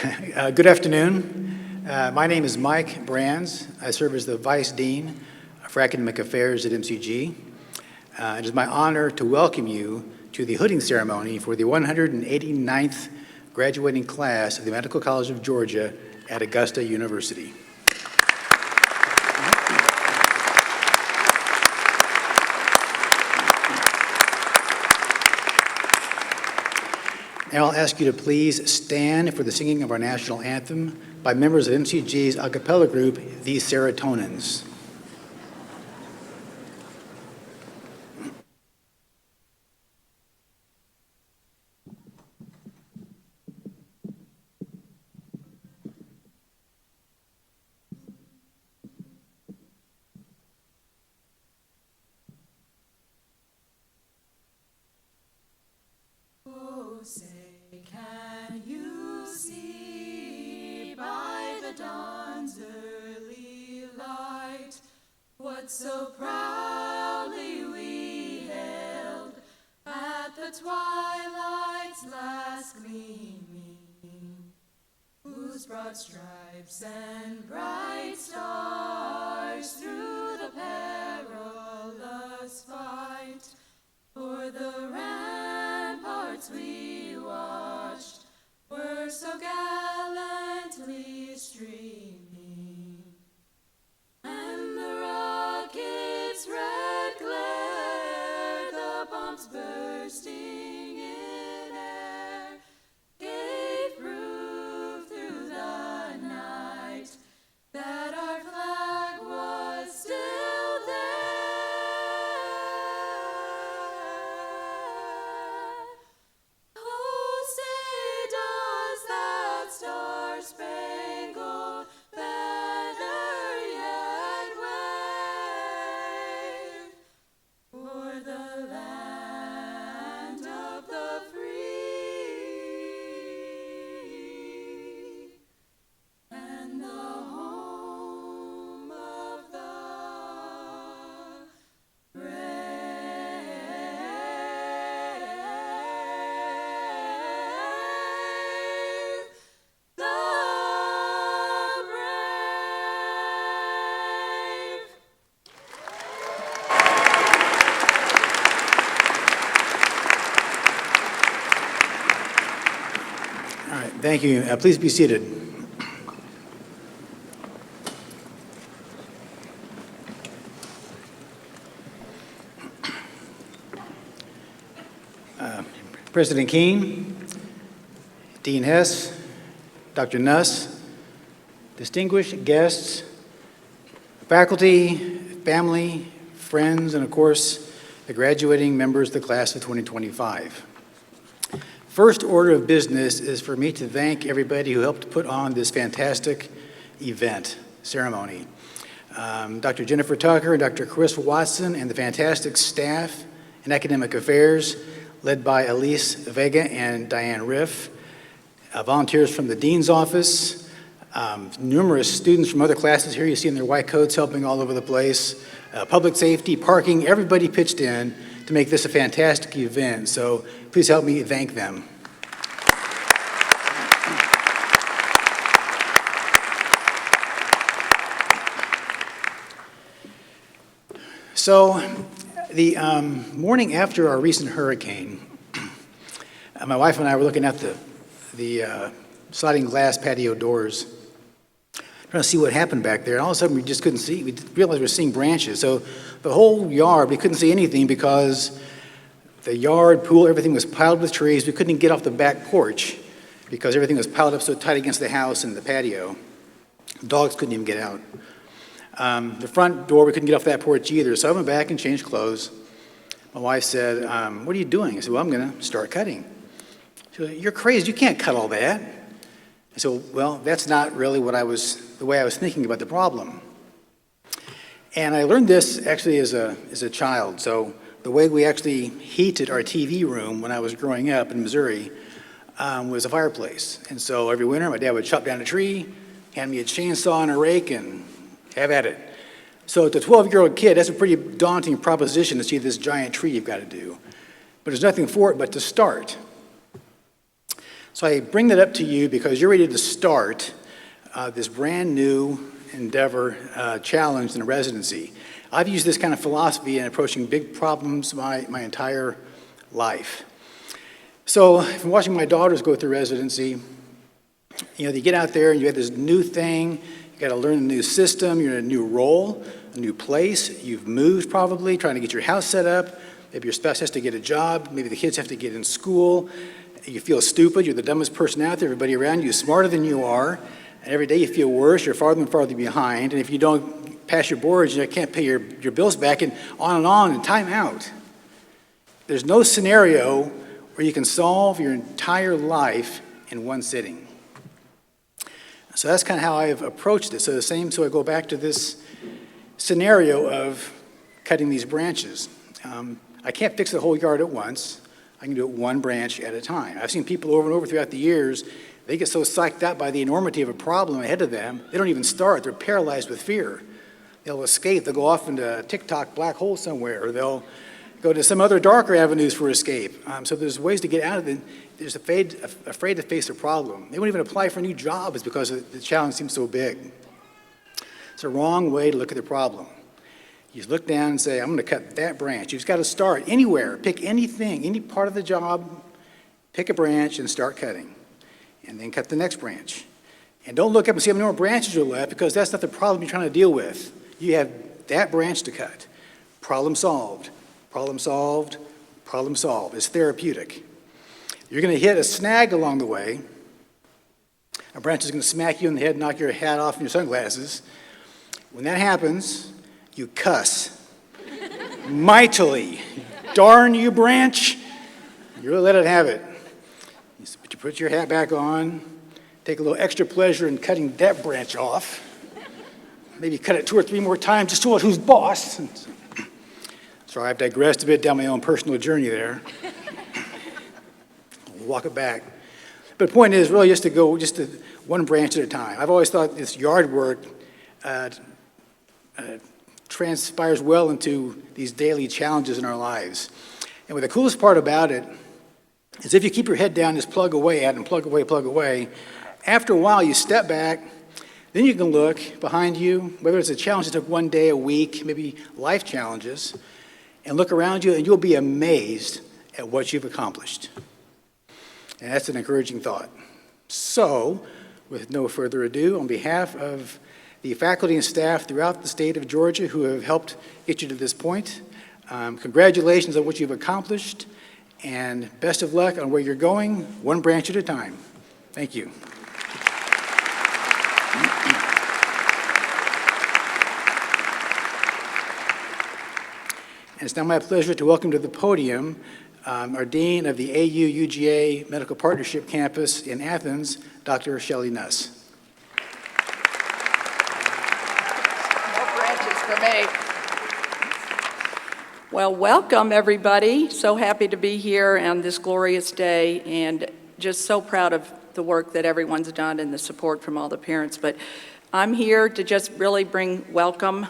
Good afternoon. My name is Mike Brands. I serve as the Vice Dean for Academic Affairs at MCG. It is my honor to welcome you to the hooding ceremony for the 189th graduating class of the Medical College of Georgia at Augusta University. Now I'll ask you to please stand for the singing of our national anthem by members of MCG's a cappella group, the SeroTONEins. Say, can you see by the dawn's early light what so proudly we hailed at the twilight's last gleaming, whose broad stripes and bright stars through the perilous fight for the ramparts we watched were so gallantly streaming, and the rocket's red glare, the bombs bursting in air, gave proof through the night that our flag was still there. Star-spangled banner yet wave for the land of the free and the home of the brave. Thank you. Please be seated. President Keene, Dean Hess, Dr. Nuss, distinguished guests, faculty, family, friends, and of course, the graduating members of the class of 2025. First order of business is for me to thank everybody who helped put on this fantastic event, ceremony. Dr. Jennifer Tucker and Dr. Chris Watson and the fantastic staff in academic affairs led by Elise Vega and Diane Riff, volunteers from the Dean's office, numerous students from other classes here you see in their white coats helping all over the place, public safety, parking, everybody pitched in to make this a fantastic event, so please help me thank them. So the morning after our recent hurricane, my wife and I were looking at the sliding glass patio doors, trying to see what happened back there, and all of a sudden we just couldn't see. We realized we were seeing branches. So the whole yard, we couldn't see anything because the yard, pool, everything was piled with trees. We couldn't get off the back porch because everything was piled up so tight against the house and the patio. Dogs couldn't even get out. The front door, we couldn't get off that porch either. So I went back and changed clothes. My wife said, what are you doing? I said, well, I'm going to start cutting. She said, you're crazy. You can't cut all that. I said, well, that's not really the way I was thinking about the problem. And I learned this actually as a child. So the way we actually heated our TV room when I was growing up in Missouri was a fireplace. And so every winter, my dad would chop down a tree, hand me a chainsaw and a rake, and have at it. So to a 12-year-old kid, that's a pretty daunting proposition to see this giant tree you've got to do. But there's nothing for it but to start. So I bring that up to you because you're ready to start this brand new endeavor, challenge in residency. I've used this kind of philosophy in approaching big problems my entire life. So from watching my daughters go through residency, you get out there and you have this new thing, you got to learn a new system, you're in a new role, a new place, you've moved probably, trying to get your house set up, maybe your spouse has to get a job, maybe the kids have to get in school, you feel stupid, you're the dumbest person out there, everybody around you is smarter than you are, and every day you feel worse, you're farther and farther behind, and if you don't pass your boards, you can't pay your bills back, and on, and time out. There's no scenario where you can solve your entire life in one sitting. So that's kind of how I've approached it. So I go back to this scenario of cutting these branches. I can't fix the whole yard at once. I can do it one branch at a time. I've seen people over and over throughout the years, they get so psyched out by the enormity of a problem ahead of them, they don't even start. They're paralyzed with fear. They'll escape. They'll go off into a TikTok black hole somewhere, or they'll go to some other darker avenues for escape. So there's ways to get out of it. They're just afraid to face a problem. They won't even apply for new jobs because the challenge seems so big. It's a wrong way to look at the problem. You just look down and say, I'm going to cut that branch. You've just got to start anywhere. Pick anything, any part of the job, pick a branch and start cutting. And then cut the next branch. And don't look up and see how many more branches are left, because that's not the problem you're trying to deal with. You have that branch to cut. Problem solved. Problem solved, problem solved. It's therapeutic. You're going to hit a snag along the way. A branch is going to smack you in the head, knock your hat off and your sunglasses. When that happens, you cuss mightily. Darn you, branch. You really let it have it. But you put your hat back on, take a little extra pleasure in cutting that branch off. Maybe cut it 2 or 3 more times just to show who's boss. Sorry, I've digressed a bit down my own personal journey there. We'll walk it back. But the point is really just to go one branch at a time. I've always thought this yard work transpires well into these daily challenges in our lives. And what the coolest part about it is if you keep your head down, just plug away at it and plug away, after a while you step back, then you can look behind you, whether it's a challenge that took one day, a week, maybe life challenges, and look around you, and you'll be amazed at what you've accomplished. And that's an encouraging thought. So, with no further ado, on behalf of the faculty and staff throughout the state of Georgia who have helped get you to this point, congratulations on what you've accomplished, and best of luck on where you're going, one branch at a time. Thank you. And it's now my pleasure to welcome to the podium our Dean of the AU-UGA Medical Partnership Campus in Athens, Dr. Shelley Nuss. No branches for me. Well, welcome everybody. So happy to be here on this glorious day, and just so proud of the work that everyone's done and the support from all the parents. But I'm here to just really bring welcome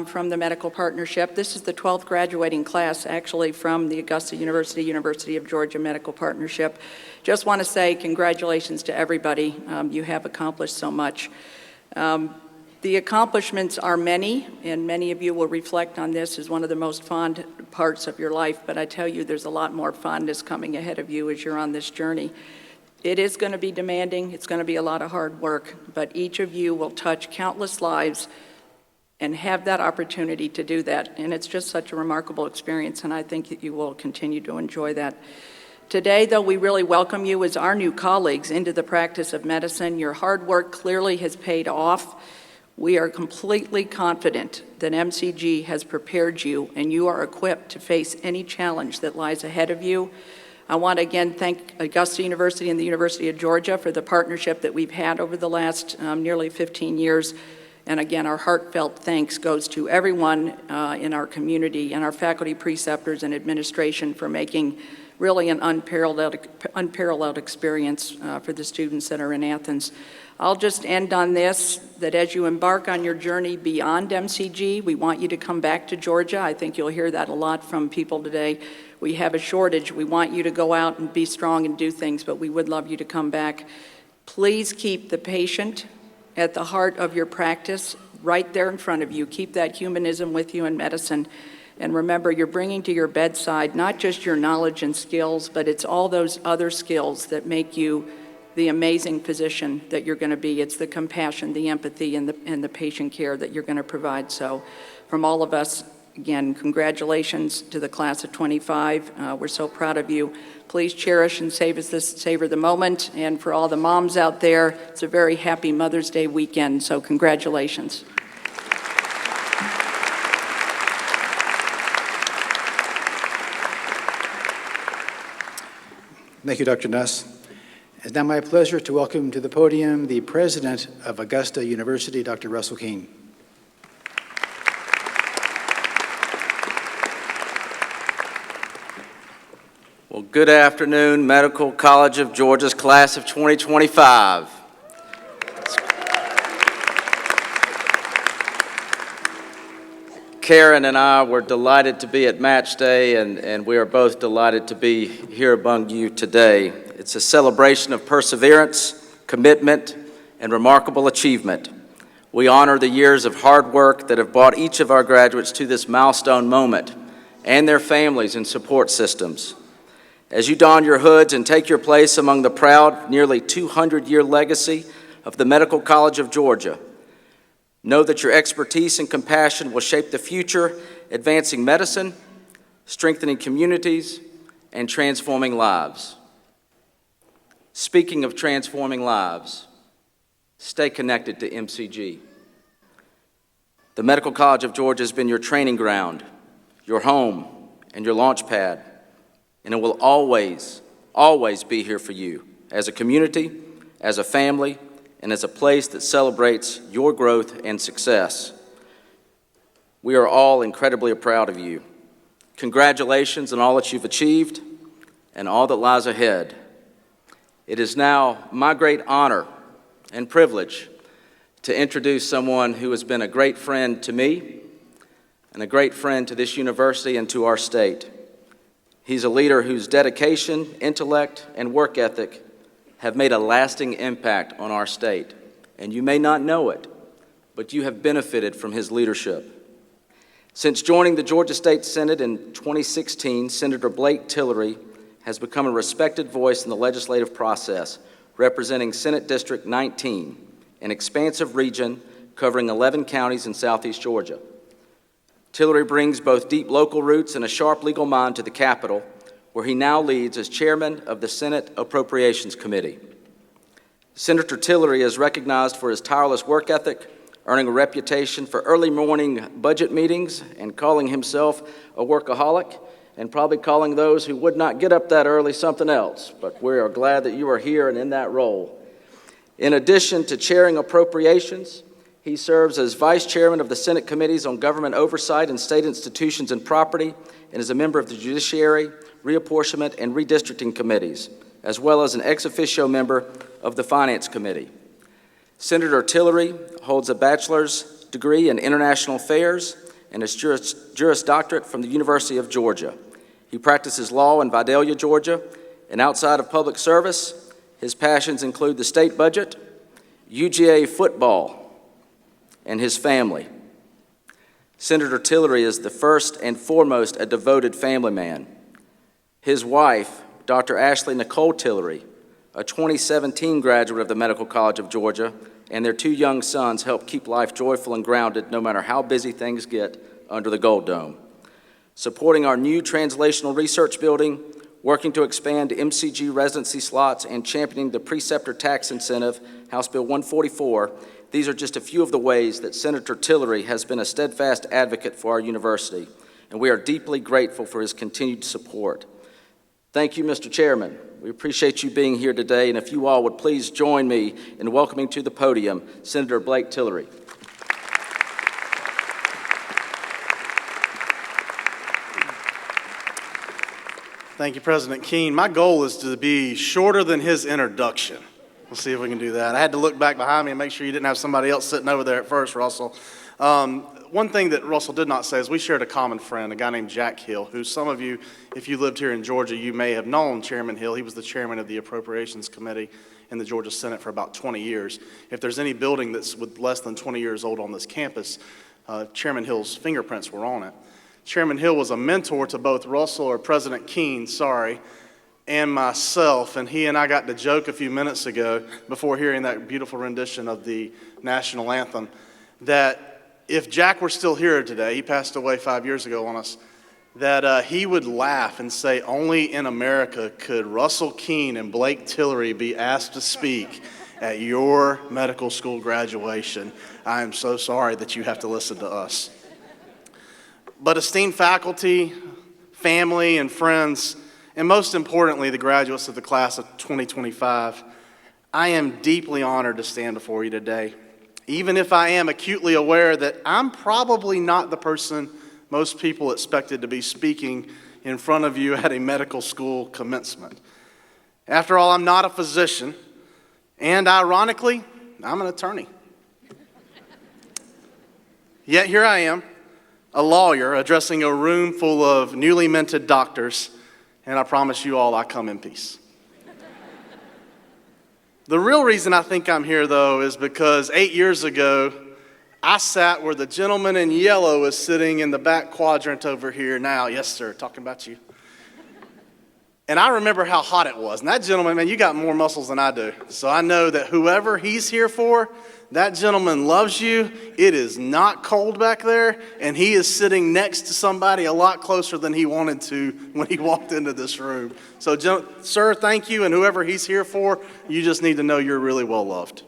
from the Medical Partnership. This is the 12th graduating class, actually, from the Augusta University of Georgia Medical Partnership. Just want to say congratulations to everybody. You have accomplished so much. The accomplishments are many, and many of you will reflect on this as one of the most fond parts of your life, but I tell you, there's a lot more fondness coming ahead of you as you're on this journey. It is going to be demanding, it's going to be a lot of hard work, but each of you will touch countless lives and have that opportunity to do that. And it's just such a remarkable experience, and I think that you will continue to enjoy that. Today, though, we really welcome you as our new colleagues into the practice of medicine. Your hard work clearly has paid off. We are completely confident that MCG has prepared you, and you are equipped to face any challenge that lies ahead of you. I want to again thank Augusta University and the University of Georgia for the partnership that we've had over the last nearly 15 years. And again, our heartfelt thanks goes to everyone in our community and our faculty, preceptors, and administration for making really an unparalleled experience for the students that are in Athens. I'll just end on this, that as you embark on your journey beyond MCG, we want you to come back to Georgia. I think you'll hear that a lot from people today. we have a shortage. We want you to go out and be strong and do things, but we would love you to come back. Please keep the patient at the heart of your practice, right there in front of you. Keep that humanism with you in medicine. And remember, you're bringing to your bedside not just your knowledge and skills, but it's all those other skills that make you the amazing physician that you're going to be. It's the compassion, the empathy, and the patient care that you're going to provide. So from all of us, again, congratulations to the class of 25. We're so proud of you. Please cherish and savor the moment. And for all the moms out there, it's a very happy Mother's Day weekend, so congratulations. Thank you, Dr. Nuss. It's now my pleasure to welcome to the podium the president of Augusta University, Dr. Russell Keene. Well, good afternoon, Medical College of Georgia's class of 2025. Karen and I were delighted to be at Match Day, and we are both delighted to be here among you today. It's a celebration of perseverance, commitment, and remarkable achievement. We honor the years of hard work that have brought each of our graduates to this milestone moment, and their families and support systems. As you don your hoods and take your place among the proud, nearly 200-year legacy of the Medical College of Georgia, know that your expertise and compassion will shape the future, advancing medicine, strengthening communities, and transforming lives. Speaking of transforming lives, stay connected to MCG. The Medical College of Georgia has been your training ground, your home, and your launch pad, and it will always, always be here for you as a community, as a family, and as a place that celebrates your growth and success. We are all incredibly proud of you. Congratulations on all that you've achieved and all that lies ahead. It is now my great honor and privilege to introduce someone who has been a great friend to me and a great friend to this university and to our state. He's a leader whose dedication, intellect, and work ethic have made a lasting impact on our state. And you may not know it, but you have benefited from his leadership. Since joining the Georgia State Senate in 2016, Senator Blake Tillery has become a respected voice in the legislative process, representing Senate District 19, an expansive region covering 11 counties in southeast Georgia. Tillery brings both deep local roots and a sharp legal mind to the Capitol, where he now leads as chairman of the Senate Appropriations Committee. Senator Tillery is recognized for his tireless work ethic, earning a reputation for early morning budget meetings and calling himself a workaholic, and probably calling those who would not get up that early something else. But we are glad that you are here and in that role. In addition to chairing appropriations, he serves as vice chairman of the Senate Committees on Government Oversight and State Institutions and Property, and is a member of the Judiciary, Reapportionment, and Redistricting Committees, as well as an ex officio member of the Finance Committee. Senator Tillery holds a bachelor's degree in International Affairs and a Juris Doctorate from the University of Georgia. He practices law in Vidalia, Georgia, and outside of public service, his passions include the state budget, UGA football, and his family. Senator Tillery is the first and foremost a devoted family man. His wife, Dr. Ashley Nicole Tillery, a 2017 graduate of the Medical College of Georgia, and their two young sons help keep life joyful and grounded no matter how busy things get under the Gold Dome. Supporting our new translational research building, working to expand MCG residency slots, and championing the preceptor tax incentive, House Bill 144, these are just a few of the ways that Senator Tillery has been a steadfast advocate for our university, and we are deeply grateful for his continued support. Thank you, Mr. Chairman. We appreciate you being here today, and if you all would please join me in welcoming to the podium Senator Blake Tillery. Thank you, President Keene. My goal is to be shorter than his introduction. We'll see if we can do that. I had to look back behind me and make sure you didn't have somebody else sitting over there at first, Russell. one thing that Russell did not say is we shared a common friend, a guy named Jack Hill, who some of you, if you lived here in Georgia, you may have known Chairman Hill. He was the chairman of the Appropriations Committee in the Georgia Senate for about 20 years. If there's any building that's with less than 20 years old on this campus, Chairman Hill's fingerprints were on it. Chairman Hill was a mentor to both Russell, or President Keene, and myself, and he and I got to joke a few minutes ago before hearing that beautiful rendition of the national anthem that if Jack were still here today, he passed away 5 years ago on us, that he would laugh and say, only in America could Russell Keene and Blake Tillery be asked to speak at your medical school graduation. I am so sorry that you have to listen to us. But esteemed faculty, family, and friends, and most importantly, the graduates of the class of 2025, I am deeply honored to stand before you today, even if I am acutely aware that I'm probably not the person most people expected to be speaking in front of you at a medical school commencement. After all, I'm not a physician, and ironically, I'm an attorney. Yet here I am, a lawyer addressing a room full of newly minted doctors, and I promise you all I come in peace. The real reason I think I'm here, though, is because 8 years ago, I sat where the gentleman in yellow is sitting in the back quadrant over here now. Yes, sir, talking about you. And I remember how hot it was. And that gentleman, man, you got more muscles than I do. So I know that whoever he's here for, that gentleman loves you. It is not cold back there. And he is sitting next to somebody a lot closer than he wanted to when he walked into this room. So, sir, thank you. And whoever he's here for, you just need to know you're really well loved.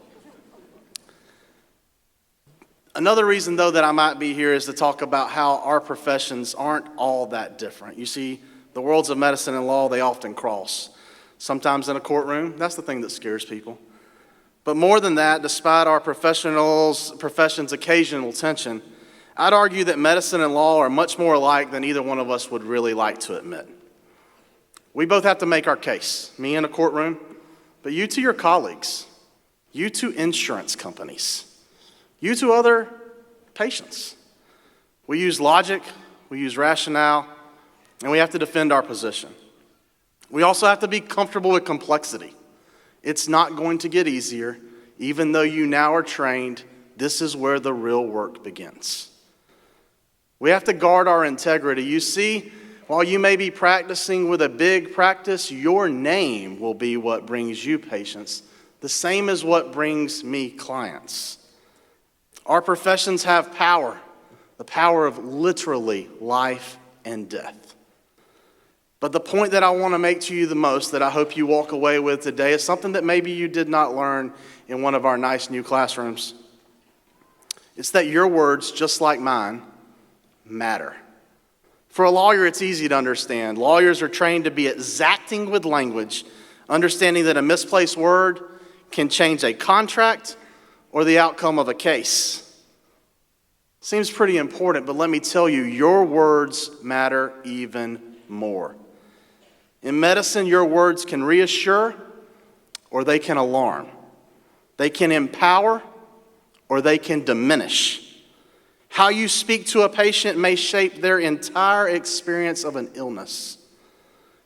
Another reason, though, that I might be here is to talk about how our professions aren't all that different. You see, the worlds of medicine and law, they often cross. Sometimes in a courtroom, that's the thing that scares people. But more than that, despite our profession's occasional tension, I'd argue that medicine and law are much more alike than either one of us would really like to admit. We both have to make our case, me in a courtroom, but you to your colleagues, you to insurance companies, you to other patients. We use logic, we use rationale, and we have to defend our position. We also have to be comfortable with complexity. It's not going to get easier. Even though you now are trained, this is where the real work begins. We have to guard our integrity. You see, while you may be practicing with a big practice, your name will be what brings you patients, the same as what brings me clients. Our professions have power, the power of literally life and death. But the point that I want to make to you the most, that I hope you walk away with today, is something that maybe you did not learn in one of our nice new classrooms. It's that your words, just like mine, matter. For a lawyer, it's easy to understand. Lawyers are trained to be exacting with language, understanding that a misplaced word can change a contract or the outcome of a case. Seems pretty important, but let me tell you, your words matter even more. In medicine, your words can reassure or they can alarm. They can empower or they can diminish. How you speak to a patient may shape their entire experience of an illness.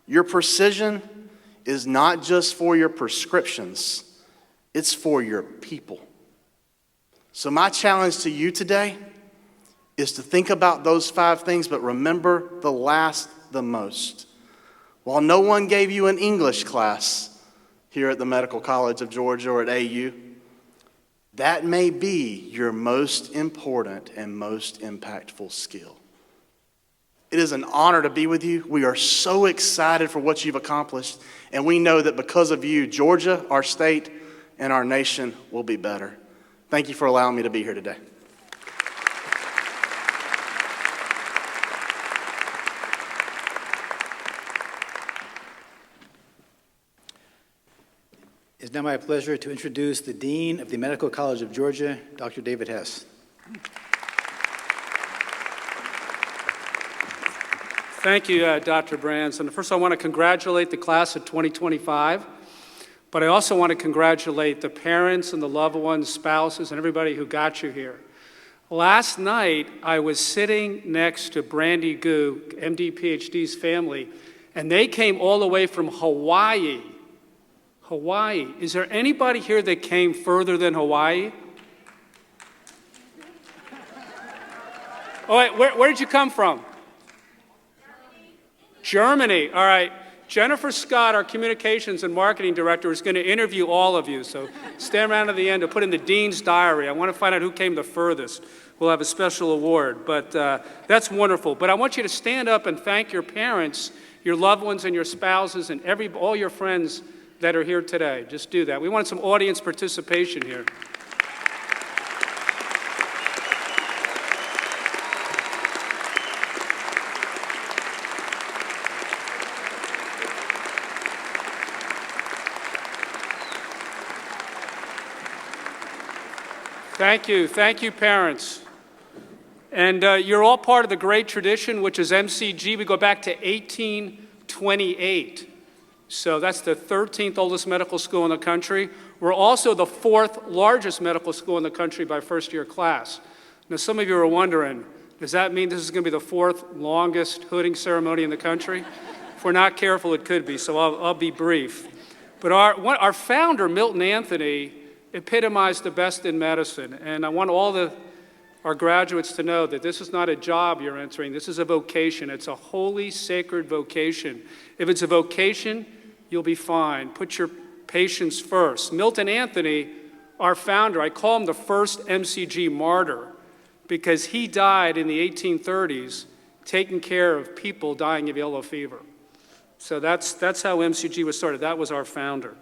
Your precision is not just for your prescriptions, it's for your people. So my challenge to you today is to think about those 5 things, but remember the last the most. While no one gave you an English class here at the Medical College of Georgia or at AU, that may be your most important and most impactful skill. It is an honor to be with you. We are so excited for what you've accomplished, and we know that because of you, Georgia, our state, and our nation will be better. Thank you for allowing me to be here today. It's now my pleasure to introduce the Dean of the Medical College of Georgia, Dr. David Hess. Thank you, Dr. Branson. First, I want to congratulate the class of 2025, but I also want to congratulate the parents and the loved ones, spouses, and everybody who got you here. Last night, I was sitting next to Brandy Gu, MD, PhD's family, and they came all the way from Hawaii. Hawaii. Is there anybody here that came further than Hawaii? Oh, wait, where did you come from? Germany. All right. Jennifer Scott, our communications and marketing director, is going to interview all of you. So stand around to the end to put in the dean's diary. I want to find out who came the furthest. We'll have a special award. But that's wonderful. But I want you to stand up and thank your parents, your loved ones, and your spouses, and all your friends that are here today. Just do that. We want some audience participation here. Thank you, parents. And you're all part of the great tradition, which is MCG. We go back to 1828. So that's the 13th oldest medical school in the country. We're also the 4th largest medical school in the country by first-year class. Now, some of you are wondering, does that mean this is going to be the 4th longest hooding ceremony in the country? If we're not careful, it could be, so I'll be brief. But our founder, Milton Anthony, epitomized the best in medicine. And I want our graduates to know that this is not a job you're entering. This is a vocation. It's a holy, sacred vocation. If it's a vocation, you'll be fine. Put your patients first. Milton Anthony, our founder, I call him the first MCG martyr because he died in the 1830s taking care of people dying of yellow fever. So that's how MCG was started. That was our founder.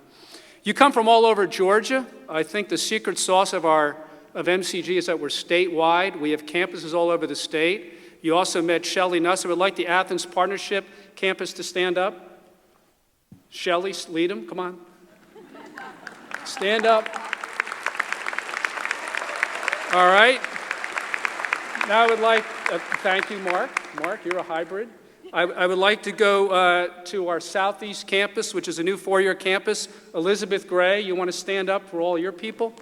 You come from all over Georgia. I think the secret sauce of MCG is that we're statewide. We have campuses all over the state. You also met Shelley Nuss. I would like the Athens Partnership campus to stand up. Shelley, lead them, come on. Stand up. All right. Now I would like, thank you, Mark. Mark, you're a hybrid. I would like to go to our Southeast campus, which is a new 4-year campus. Elizabeth Gray, you want to stand up for all your people?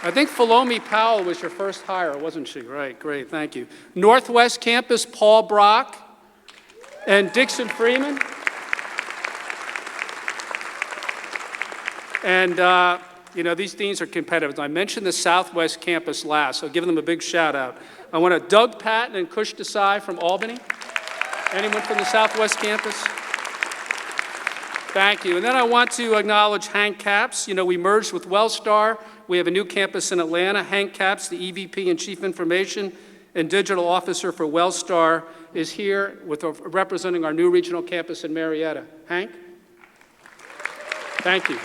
I think Philomi Powell was your first hire, wasn't she? Right, great, thank you. Northwest campus, Paul Brock and Dixon Freeman. And these deans are competitive. I mentioned the Southwest campus last, so give them a big shout out. I want Doug Patton and Kush Desai from Albany. Anyone from the Southwest campus? Thank you. And then I want to acknowledge Hank Capps. We merged with Wellstar. We have a new campus in Atlanta. Hank Capps, the EVP and Chief Information and Digital Officer for Wellstar, is here representing our new regional campus in Marietta. Hank? Thank you.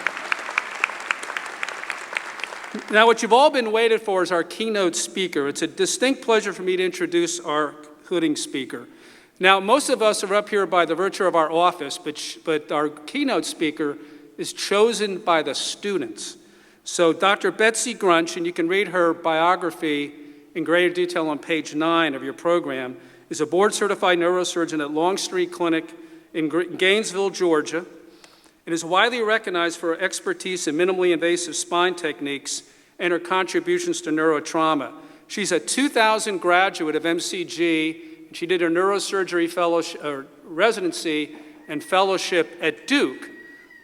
Now, what you've all been waiting for is our keynote speaker. It's a distinct pleasure for me to introduce our hooding speaker. Now, most of us are up here by the virtue of our office, but our keynote speaker is chosen by the students. So Dr. Betsy Grunch, and you can read her biography in greater detail on page 9 of your program, is a board-certified neurosurgeon at Longstreet Clinic in Gainesville, Georgia, and is widely recognized for her expertise in minimally invasive spine techniques and her contributions to neurotrauma. She's a 2000 graduate of MCG. She did her neurosurgery residency and fellowship at Duke.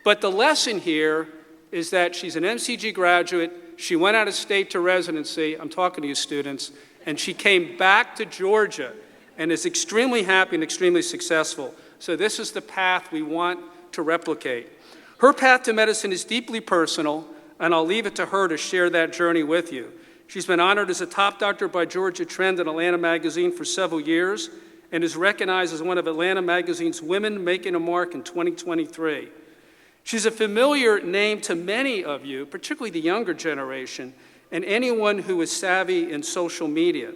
But the lesson here is that she's an MCG graduate. She went out of state to residency. I'm talking to you students. And she came back to Georgia and is extremely happy and extremely successful. So this is the path we want to replicate. Her path to medicine is deeply personal, and I'll leave it to her to share that journey with you. She's been honored as a top doctor by Georgia Trend and Atlanta Magazine for several years and is recognized as one of Atlanta Magazine's Women Making a Mark in 2023. She's a familiar name to many of you, particularly the younger generation, and anyone who is savvy in social media.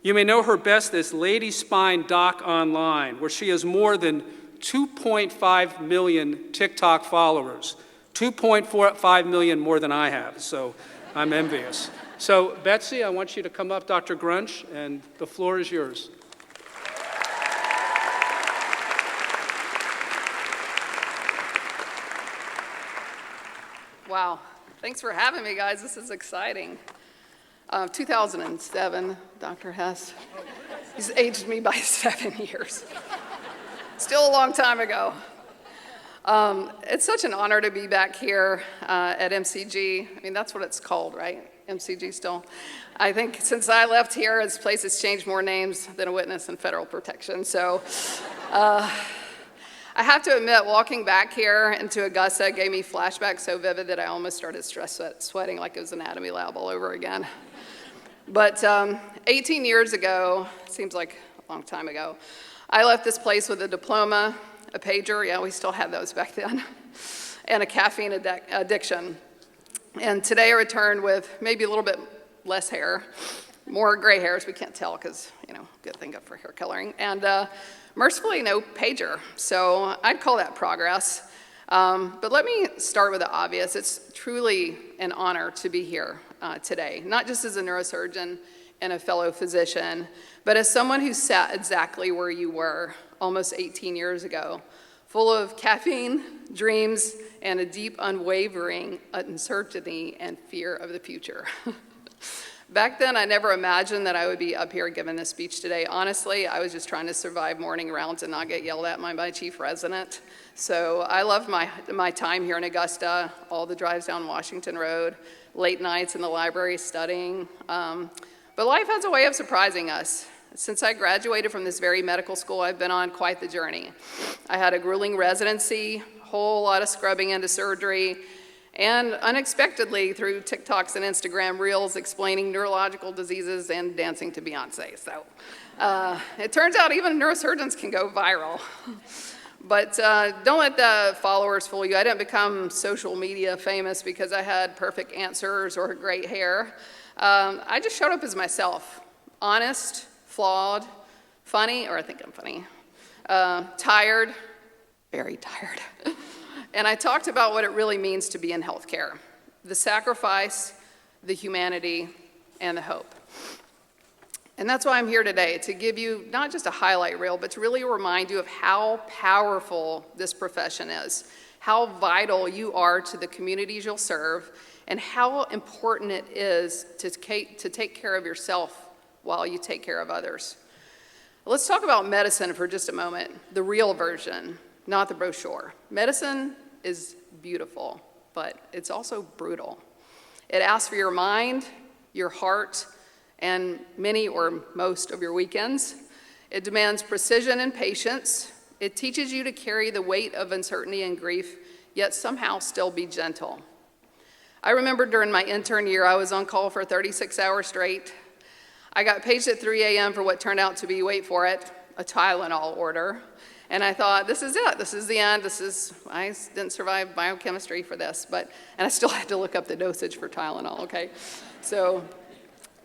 You may know her best as Lady Spine Doc Online, where she has more than 2.5 million TikTok followers, 2.45 million more than I have, so I'm envious. So, Betsy, I want you to come up, Dr. Grunch, and the floor is yours. Wow. Thanks for having me, guys. This is exciting. 2007, Dr. Hess. He's aged me by 7 years. Still a long time ago. It's such an honor to be back here at MCG. I mean, that's what it's called, right? MCG still. I think since I left here, this place has changed more names than a witness in federal protection. So I have to admit, walking back here into Augusta gave me flashbacks so vivid that I almost started sweating like it was anatomy lab all over again. But 18 years ago, seems like a long time ago, I left this place with a diploma, a pager, yeah, we still had those back then, and a caffeine addiction. And today I returned with maybe a little bit less hair, more gray hairs, we can't tell because, good thing up for hair coloring, and mercifully no pager. So I'd call that progress. But let me start with the obvious. It's truly an honor to be here today, not just as a neurosurgeon and a fellow physician, but as someone who sat exactly where you were almost 18 years ago, full of caffeine, dreams, and a deep, unwavering uncertainty and fear of the future. Back then, I never imagined that I would be up here giving this speech today. Honestly, I was just trying to survive morning rounds and not get yelled at by my chief resident. So I loved my time here in Augusta, all the drives down Washington Road, late nights in the library studying. But life has a way of surprising us. Since I graduated from this very medical school, I've been on quite the journey. I had a grueling residency, a whole lot of scrubbing into surgery, and unexpectedly, through TikToks and Instagram Reels, explaining neurological diseases and dancing to Beyonce. So it turns out even neurosurgeons can go viral. But don't let the followers fool you. I didn't become social media famous because I had perfect answers or great hair. I just showed up as myself, honest, flawed, funny, or I think I'm funny, tired, very tired. And I talked about what it really means to be in healthcare, the sacrifice, the humanity, and the hope. And that's why I'm here today, to give you not just a highlight reel, but to really remind you of how powerful this profession is, how vital you are to the communities you'll serve, and how important it is to take care of yourself while you take care of others. Let's talk about medicine for just a moment, the real version, not the brochure. Medicine is beautiful, but it's also brutal. It asks for your mind, your heart, and many or most of your weekends. It demands precision and patience. It teaches you to carry the weight of uncertainty and grief, yet somehow still be gentle. I remember during my intern year, I was on call for 36 hours straight. I got paged at 3 a.m. for what turned out to be, wait for it, a Tylenol order. And I thought, this is it, this is the end, I didn't survive biochemistry for this, and I still had to look up the dosage for Tylenol, okay?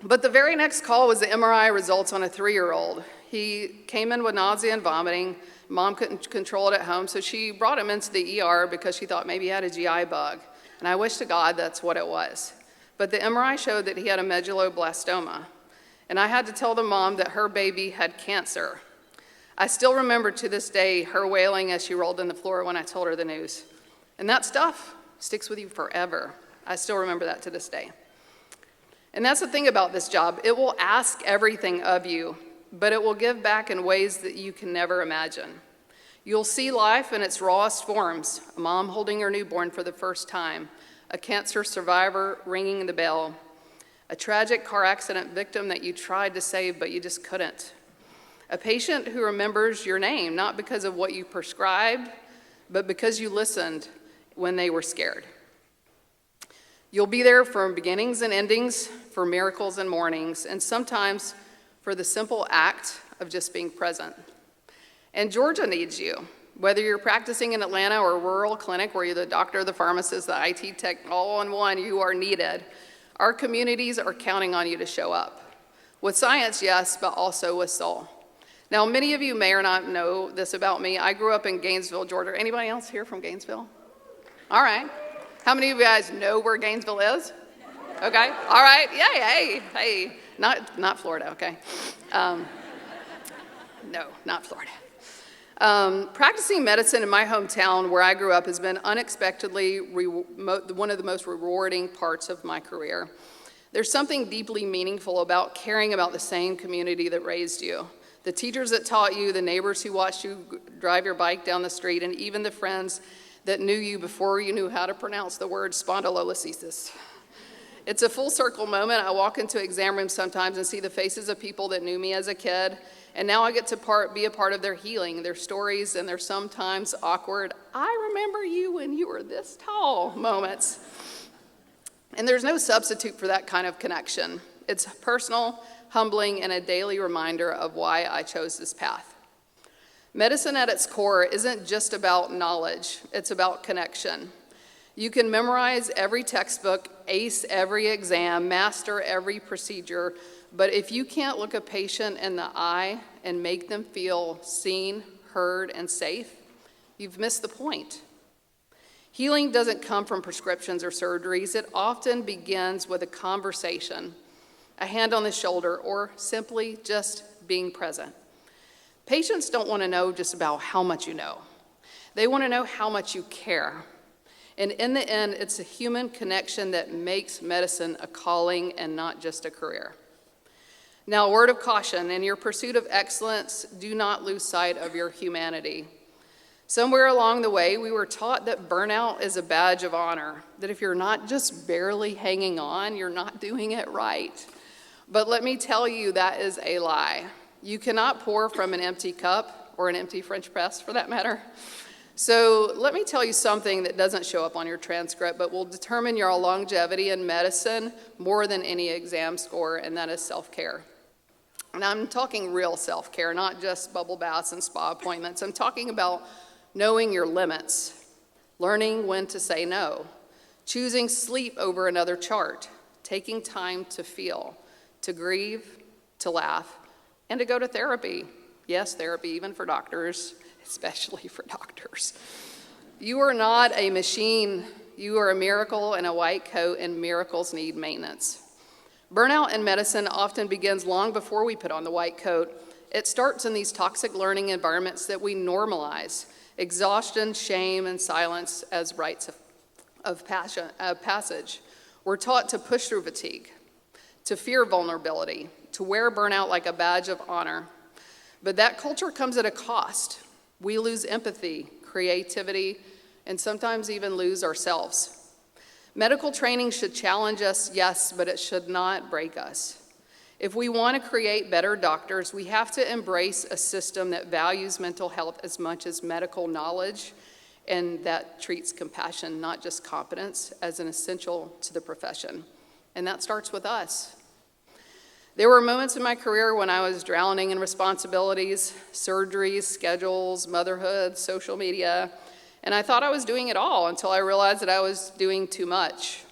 But the very next call was the MRI results on a 3-year-old. He came in with nausea and vomiting. Mom couldn't control it at home, so she brought him into the ER because she thought maybe he had a GI bug. And I wish to God that's what it was. But the MRI showed that he had a medulloblastoma. And I had to tell the mom that her baby had cancer. I still remember to this day her wailing as she rolled on the floor when I told her the news. And that stuff sticks with you forever. I still remember that to this day. And that's the thing about this job. It will ask everything of you, but it will give back in ways that you can never imagine. You'll see life in its rawest forms, a mom holding her newborn for the first time, a cancer survivor ringing the bell, a tragic car accident victim that you tried to save but you just couldn't, a patient who remembers your name, not because of what you prescribed, but because you listened when they were scared. You'll be there for beginnings and endings, for miracles and mornings, and sometimes for the simple act of just being present. And Georgia needs you. Whether you're practicing in Atlanta or a rural clinic where you're the doctor, the pharmacist, the IT tech, all in one, you are needed. Our communities are counting on you to show up. With science, yes, but also with soul. Now, many of you may or not know this about me. I grew up in Gainesville, Georgia. Anybody else here from Gainesville? All right. How many of you guys know where Gainesville is? Okay, all right, yay, hey, not Florida, okay. No, not Florida. Practicing medicine in my hometown where I grew up has been unexpectedly one of the most rewarding parts of my career. There's something deeply meaningful about caring about the same community that raised you. The teachers that taught you, the neighbors who watched you drive your bike down the street, and even the friends that knew you before you knew how to pronounce the word spondylolisthesis. It's a full circle moment. I walk into exam rooms sometimes and see the faces of people that knew me as a kid, and now I get to be a part of their healing, their stories, and their sometimes awkward, I remember you when you were this tall moments. And there's no substitute for that kind of connection. It's personal, humbling, and a daily reminder of why I chose this path. Medicine at its core isn't just about knowledge, it's about connection. You can memorize every textbook, ace every exam, master every procedure, but if you can't look a patient in the eye and make them feel seen, heard, and safe, you've missed the point. Healing doesn't come from prescriptions or surgeries. It often begins with a conversation, a hand on the shoulder, or simply just being present. Patients don't want to know just about how much you know. They want to know how much you care. And in the end, it's a human connection that makes medicine a calling and not just a career. Now, a word of caution, in your pursuit of excellence, do not lose sight of your humanity. Somewhere along the way, we were taught that burnout is a badge of honor, that if you're not just barely hanging on, you're not doing it right. But let me tell you, that is a lie. You cannot pour from an empty cup, or an empty French press for that matter. So let me tell you something that doesn't show up on your transcript, but will determine your longevity in medicine more than any exam score, and that is self-care. And I'm talking real self-care, not just bubble baths and spa appointments. I'm talking about knowing your limits, learning when to say no, choosing sleep over another chart, taking time to feel, to grieve, to laugh, and to go to therapy. Yes, therapy, even for doctors, especially for doctors. You are not a machine. You are a miracle in a white coat, and miracles need maintenance. Burnout in medicine often begins long before we put on the white coat. It starts in these toxic learning environments that we normalize. Exhaustion, shame, and silence as rites of passage. We're taught to push through fatigue, to fear vulnerability, to wear burnout like a badge of honor. But that culture comes at a cost. We lose empathy, creativity, and sometimes even lose ourselves. Medical training should challenge us, yes, but it should not break us. If we want to create better doctors, we have to embrace a system that values mental health as much as medical knowledge, and that treats compassion, not just competence, as an essential to the profession. And that starts with us. There were moments in my career when I was drowning in responsibilities, surgeries, schedules, motherhood, social media, and I thought I was doing it all until I realized that I was doing too much.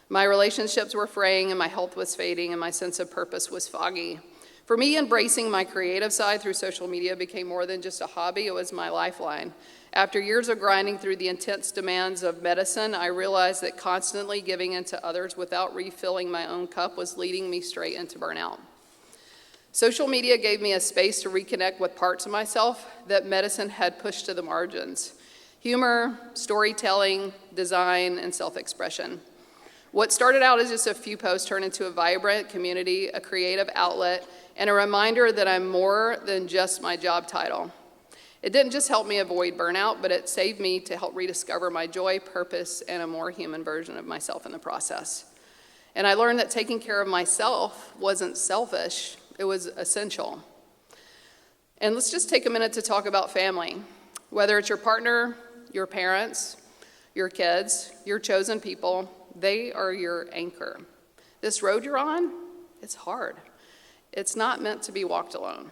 My relationships were fraying, and my health was fading, and my sense of purpose was foggy. For me, embracing my creative side through social media became more than just a hobby, it was my lifeline. After years of grinding through the intense demands of medicine, I realized that constantly giving in to others without refilling my own cup was leading me straight into burnout. Social media gave me a space to reconnect with parts of myself that medicine had pushed to the margins. Humor, storytelling, design, and self-expression. What started out as just a few posts turned into a vibrant community, a creative outlet, and a reminder that I'm more than just my job title. It didn't just help me avoid burnout, but it saved me to help rediscover my joy, purpose, and a more human version of myself in the process. And I learned that taking care of myself wasn't selfish, it was essential. And let's just take a minute to talk about family. Whether it's your partner, your parents, your kids, your chosen people, they are your anchor. This road you're on, it's hard. It's not meant to be walked alone.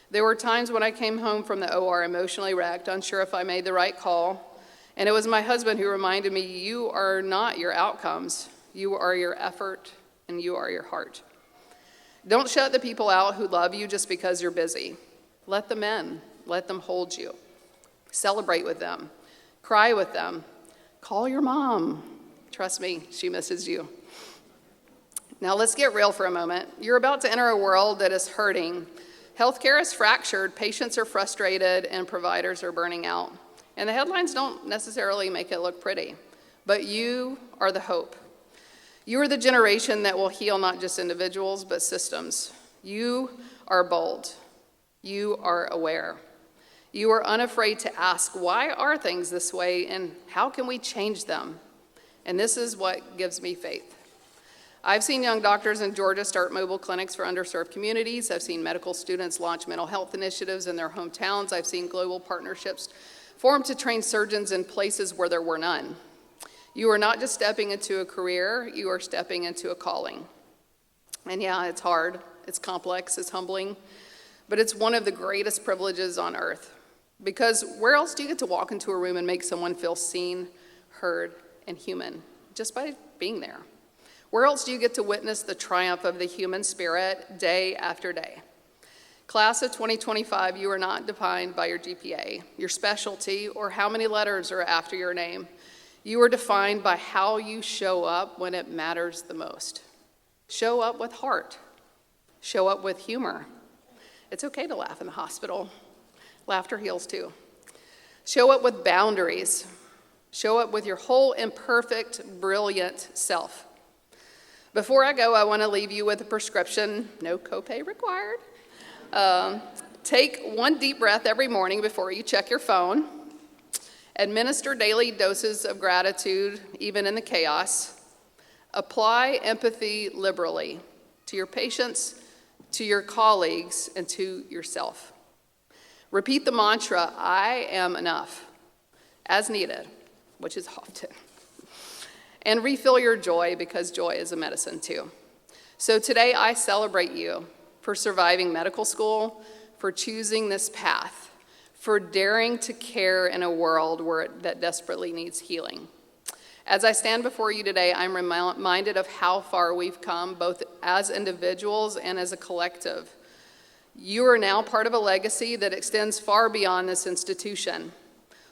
There were times when I came home from the OR emotionally wrecked, unsure if I made the right call, and it was my husband who reminded me, you are not your outcomes, you are your effort, and you are your heart. Don't shut the people out who love you just because you're busy. Let them in, let them hold you. Celebrate with them, cry with them, call your mom. Trust me, she misses you. Now let's get real for a moment. You're about to enter a world that is hurting, Healthcare is fractured, patients are frustrated, and providers are burning out. And the headlines don't necessarily make it look pretty, but you are the hope. You are the generation that will heal not just individuals, but systems. You are bold. You are aware. You are unafraid to ask, why are things this way, and how can we change them? And this is what gives me faith. I've seen young doctors in Georgia start mobile clinics for underserved communities. I've seen medical students launch mental health initiatives in their hometowns. I've seen global partnerships formed to train surgeons in places where there were none. You are not just stepping into a career, you are stepping into a calling. And yeah, it's hard, it's complex, it's humbling, but it's one of the greatest privileges on earth. Because where else do you get to walk into a room and make someone feel seen, heard, and human? Just by being there. Where else do you get to witness the triumph of the human spirit day after day? Class of 2025, you are not defined by your GPA, your specialty, or how many letters are after your name. You are defined by how you show up when it matters the most. Show up with heart. Show up with humor. It's okay to laugh in the hospital. Laughter heals too. Show up with boundaries. Show up with your whole imperfect, brilliant self. Before I go, I want to leave you with a prescription, no copay required. Take one deep breath every morning before you check your phone. Administer daily doses of gratitude, even in the chaos. Apply empathy liberally to your patients, to your colleagues, and to yourself. Repeat the mantra, I am enough, as needed, which is often. And refill your joy, because joy is a medicine too. So today I celebrate you for surviving medical school, for choosing this path, for daring to care in a world that desperately needs healing. As I stand before you today, I'm reminded of how far we've come, both as individuals and as a collective. You are now part of a legacy that extends far beyond this institution,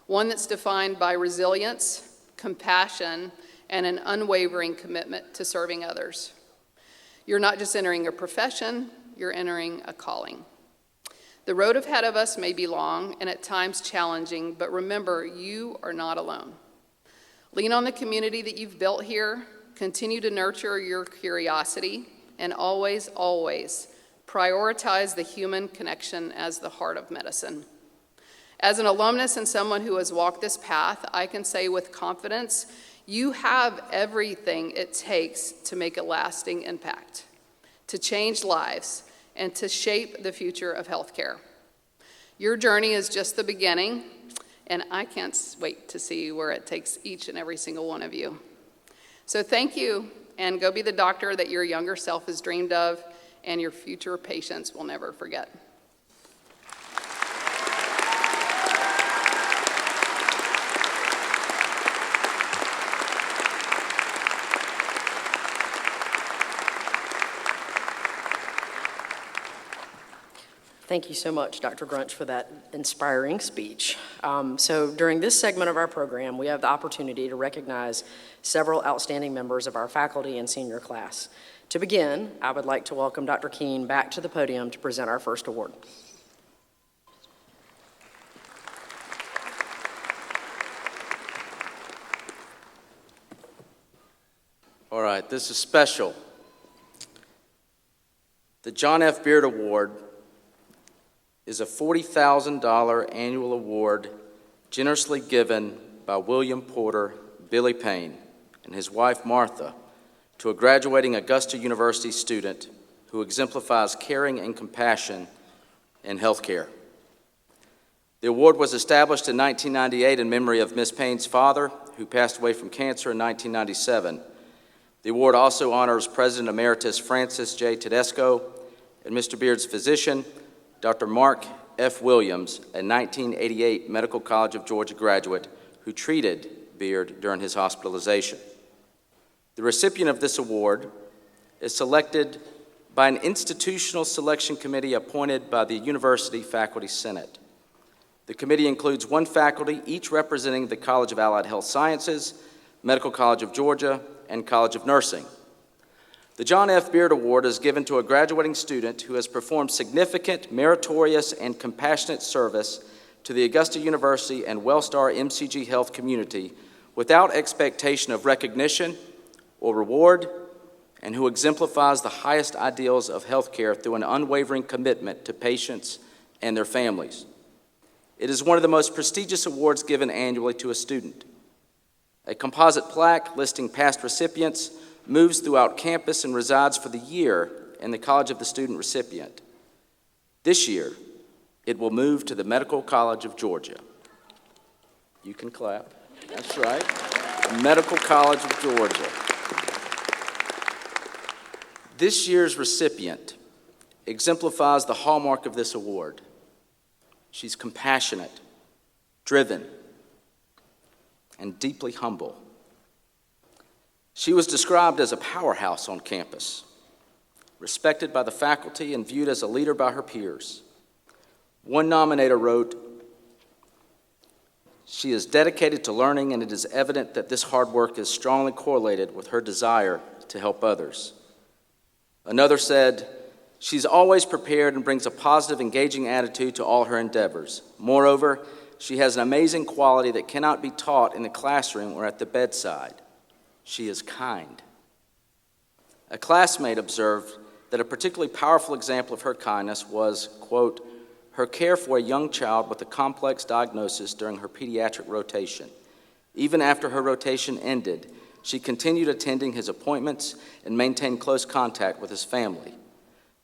one that's defined by resilience, compassion, and an unwavering commitment to serving others. You're not just entering a profession, you're entering a calling. The road ahead of us may be long and at times challenging, but remember, you are not alone. Lean on the community that you've built here, continue to nurture your curiosity, and always, always prioritize the human connection as the heart of medicine. As an alumnus and someone who has walked this path, I can say with confidence, you have everything it takes to make a lasting impact, to change lives, and to shape the future of healthcare. Your journey is just the beginning, and I can't wait to see where it takes each and every single one of you. So thank you, and go be the doctor that your younger self has dreamed of, and your future patients will never forget. Thank you so much, Dr. Grunch, for that inspiring speech. So during this segment of our program, we have the opportunity to recognize several outstanding members of our faculty and senior class. To begin, I would like to welcome Dr. Keene back to the podium to present our first award. All right, this is special. The John F. Beard Award is a $40,000 annual award generously given by William Porter Billy Payne and his wife Martha to a graduating Augusta University student who exemplifies caring and compassion in healthcare. The award was established in 1998 in memory of Ms. Payne's father, who passed away from cancer in 1997. The award also honors President Emeritus Francis J. Tedesco and Mr. Beard's physician, Dr. Mark F. Williams, a 1988 Medical College of Georgia graduate who treated Beard during his hospitalization. The recipient of this award is selected by an institutional selection committee appointed by the University Faculty Senate. The committee includes one faculty, each representing the College of Allied Health Sciences, Medical College of Georgia, and College of Nursing. The John F. Beard Award is given to a graduating student who has performed significant, meritorious, and compassionate service to the Augusta University and Wellstar MCG Health community without expectation of recognition or reward, and who exemplifies the highest ideals of healthcare through an unwavering commitment to patients and their families. It is one of the most prestigious awards given annually to a student. A composite plaque listing past recipients moves throughout campus and resides for the year in the College of the Student Recipient. This year, it will move to the Medical College of Georgia. You can clap. That's right. The Medical College of Georgia. This year's recipient exemplifies the hallmark of this award. She's compassionate, driven, and deeply humble. She was described as a powerhouse on campus, respected by the faculty and viewed as a leader by her peers. One nominator wrote, "She is dedicated to learning, and it is evident that this hard work is strongly correlated with her desire to help others." Another said, "She's always prepared and brings a positive, engaging attitude to all her endeavors. Moreover, she has an amazing quality that cannot be taught in the classroom or at the bedside. She is kind." A classmate observed that a particularly powerful example of her kindness was, quote, her care for a young child with a complex diagnosis during her pediatric rotation. Even after her rotation ended, she continued attending his appointments and maintained close contact with his family.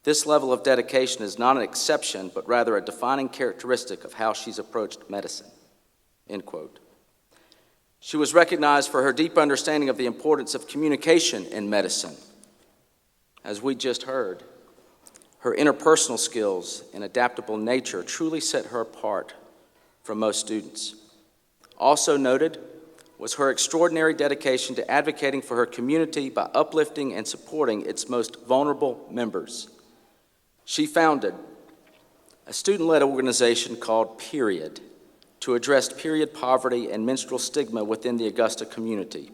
This level of dedication is not an exception, but rather a defining characteristic of how she's approached medicine, end quote. She was recognized for her deep understanding of the importance of communication in medicine. As we just heard, her interpersonal skills and adaptable nature truly set her apart from most students. Also noted was her extraordinary dedication to advocating for her community by uplifting and supporting its most vulnerable members. She founded a student-led organization called Period to address period poverty and menstrual stigma within the Augusta community.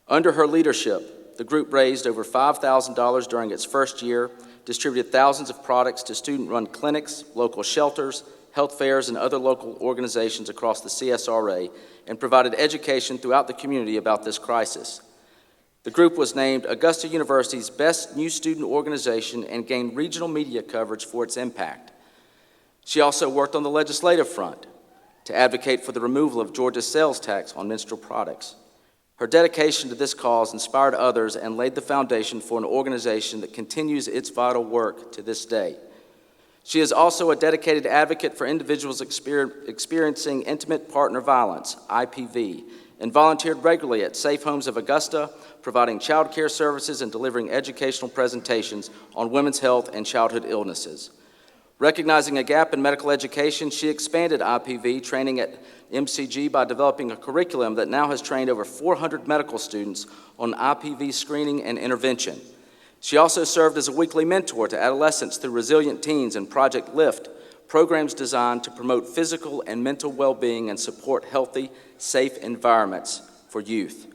Under her leadership, the group raised over $5,000 during its first year, distributed thousands of products to student-run clinics, local shelters, health fairs, and other local organizations across the CSRA, and provided education throughout the community about this crisis. The group was named Augusta University's Best New Student Organization and gained regional media coverage for its impact. She also worked on the legislative front to advocate for the removal of Georgia's sales tax on menstrual products. Her dedication to this cause inspired others and laid the foundation for an organization that continues its vital work to this day. She is also a dedicated advocate for individuals experiencing intimate partner violence, IPV, and volunteered regularly at Safe Homes of Augusta, providing child care services and delivering educational presentations on women's health and childhood illnesses. Recognizing a gap in medical education, she expanded IPV training at MCG by developing a curriculum that now has trained over 400 medical students on IPV screening and intervention. She also served as a weekly mentor to adolescents through Resilient Teens and Project Lift, programs designed to promote physical and mental well-being and support healthy, safe environments for youth.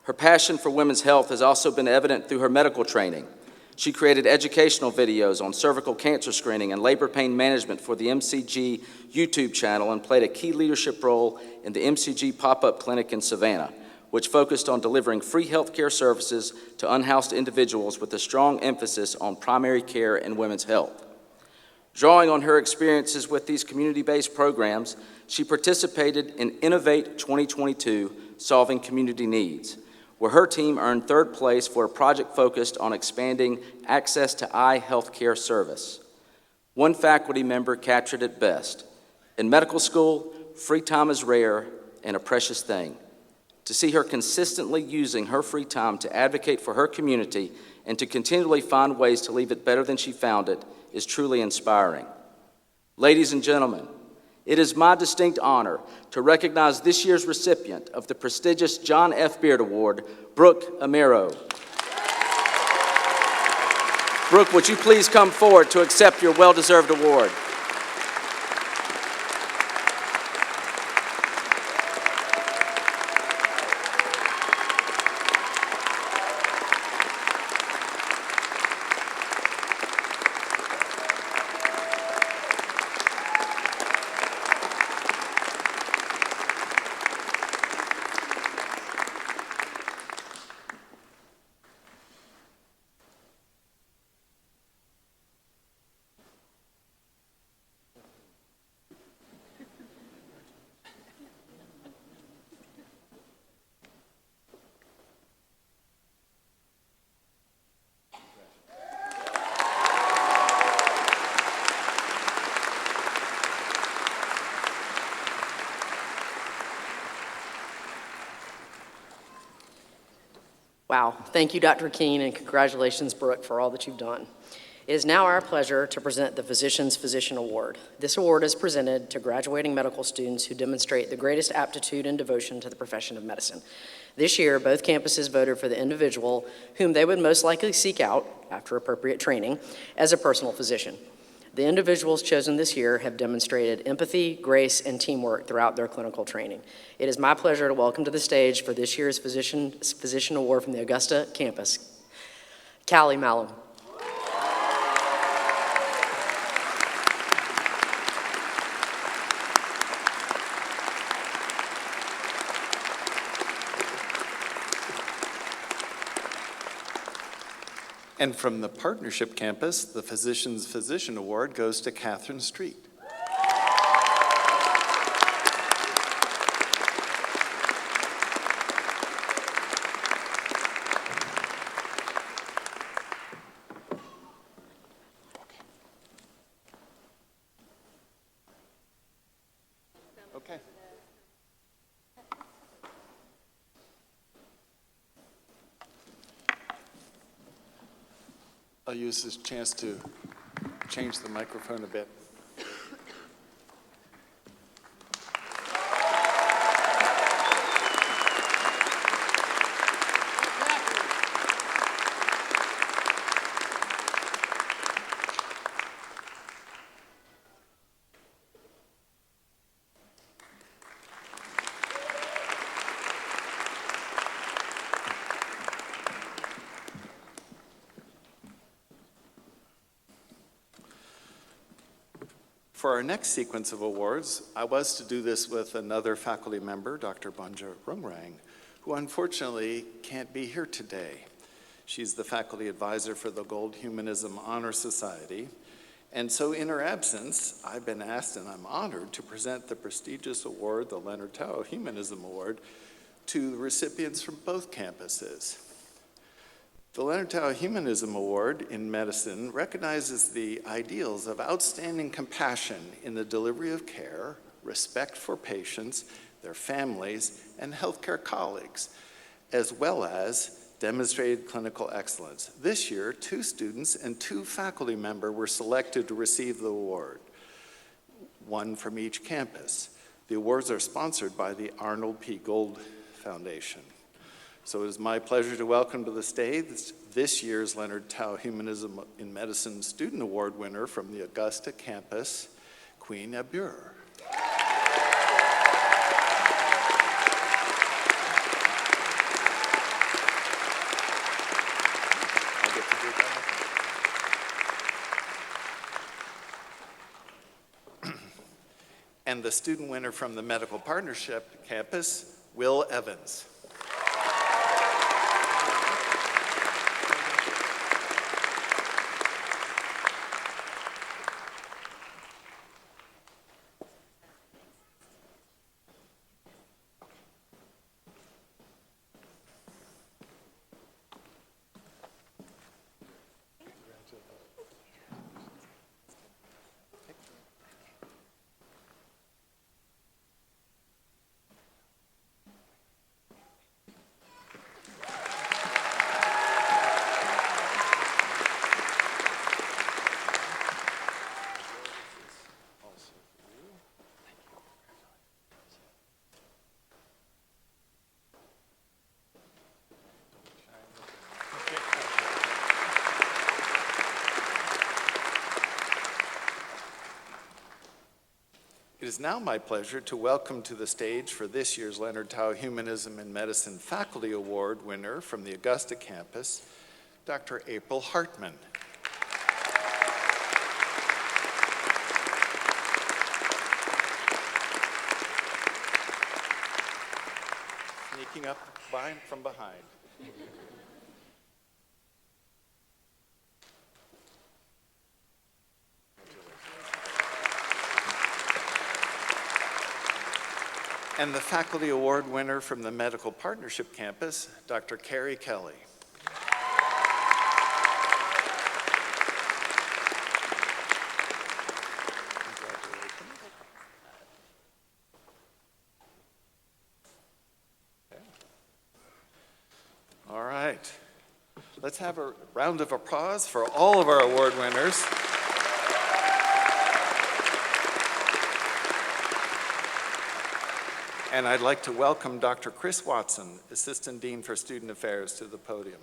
Her passion for women's health has also been evident through her medical training. She created educational videos on cervical cancer screening and labor pain management for the MCG YouTube channel and played a key leadership role in the MCG pop-up clinic in Savannah, which focused on delivering free health care services to unhoused individuals with a strong emphasis on primary care and women's health. Drawing on her experiences with these community-based programs, she participated in Innovate 2022, Solving Community Needs, where her team earned third place for a project focused on expanding access to eye health care service. One faculty member captured it best. In medical school, free time is rare and a precious thing. To see her consistently using her free time to advocate for her community and to continually find ways to leave it better than she found it is truly inspiring. Ladies and gentlemen, it is my distinct honor to recognize this year's recipient of the prestigious John F. Beard Award, Brooke Amero. Brooke, would you please come forward to accept your well-deserved award? Wow. Thank you, Dr. Keene, and congratulations, Brooke, for all that you've done. It is now our pleasure to present the Physician's Physician Award. This award is presented to graduating medical students who demonstrate the greatest aptitude and devotion to the profession of medicine. This year, both campuses voted for the individual whom they would most likely seek out, after appropriate training, as a personal physician. The individuals chosen this year have demonstrated empathy, grace, and teamwork throughout their clinical training. It is my pleasure to welcome to the stage for this year's Physician Award from the Augusta campus, Callie Malum. And from the Partnership Campus, the Physician's Physician Award goes to Catherine Street. Okay. I'll use this chance to change the microphone a bit. For our next sequence of awards, I was to do this with another faculty member, Dr. Banja Rungrang, who unfortunately can't be here today. She's the faculty advisor for the Gold Humanism Honor Society, and so in her absence, I've been asked, and I'm honored, to present the prestigious award, the Leonard Tao Humanism Award, to recipients from both campuses. The Leonard Tao Humanism Award in medicine recognizes the ideals of outstanding compassion in the delivery of care, respect for patients, their families, and healthcare colleagues, as well as demonstrated clinical excellence. This year, 2 students and 2 faculty members were selected to receive the award, one from each campus. The awards are sponsored by the Arnold P. Gold Foundation. So it is my pleasure to welcome to the stage this year's Leonard Tao Humanism in Medicine Student Award winner from the Augusta campus, Queen Abure. I'll get to do that. And the student winner from the Medical Partnership campus, Will Evans. It is now my pleasure to welcome to the stage for this year's Leonard Tao Humanism in Medicine Faculty Award winner from the Augusta campus, Dr. April Hartman. Sneaking up from behind. And the Faculty Award winner from the Medical Partnership campus, Dr. Carrie Kelly. All right. Let's have a round of applause for all of our award winners. And I'd like to welcome Dr. Chris Watson, Assistant Dean for Student Affairs, to the podium.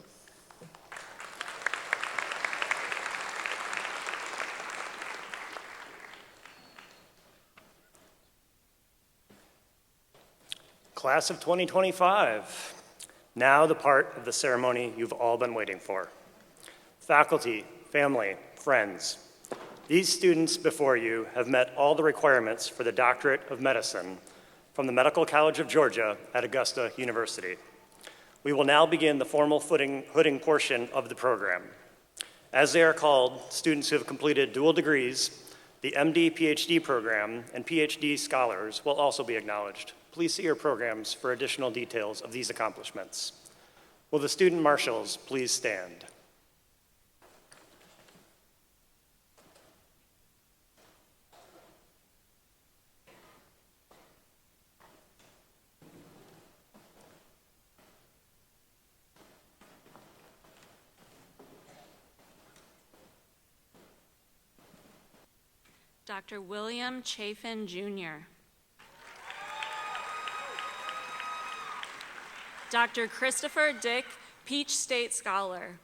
Class of 2025, now the part of the ceremony you've all been waiting for. Faculty, family, friends, these students before you have met all the requirements for the Doctorate of Medicine from the Medical College of Georgia at Augusta University. We will now begin the formal hooding portion of the program. As they are called, students who have completed dual degrees, the MD PhD program, and PhD scholars will also be acknowledged. Please see your programs for additional details of these accomplishments. Will the student marshals please stand? Dr. William Chafin, Jr. Dr. Christopher Dick, Peach State Scholar.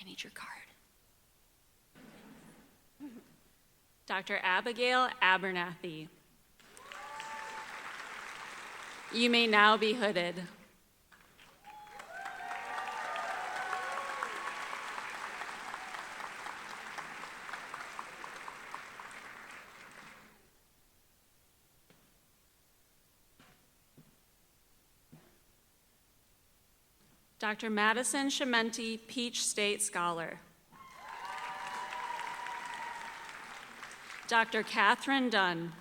I need your card. Dr. Abigail Abernathy. You may now be hooded. Dr. Madison Shimenti, Peach State Scholar. Dr. Catherine Dunn.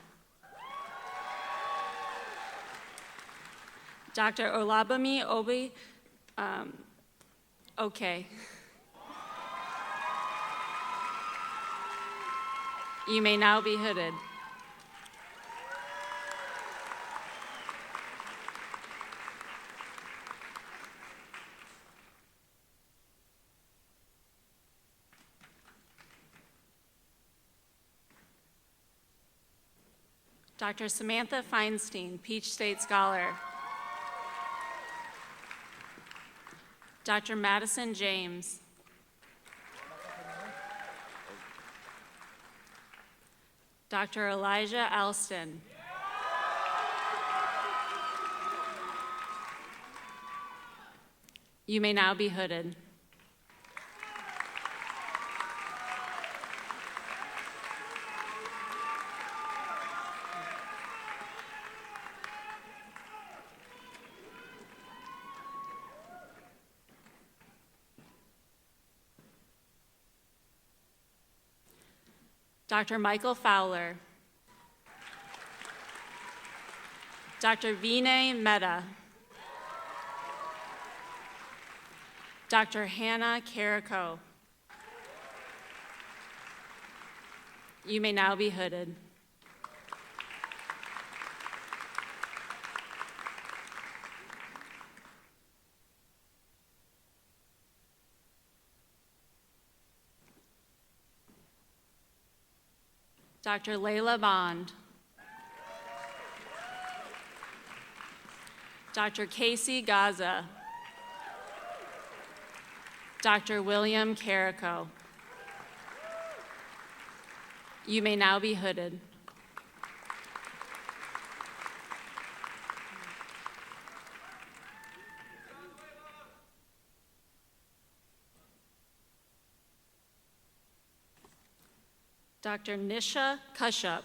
Dr. Olabami Obi, okay. You may now be hooded. Dr. Samantha Feinstein, Peach State Scholar. Dr. Madison James. Dr. Elijah Alston. You may now be hooded. Dr. Michael Fowler. Dr. Vinay Mehta. Dr. Hannah Carrico. You may now be hooded. Dr. Layla Bond. Dr. Casey Gaza. Dr. William Carrico. You may now be hooded. Dr. Nisha Kashyap.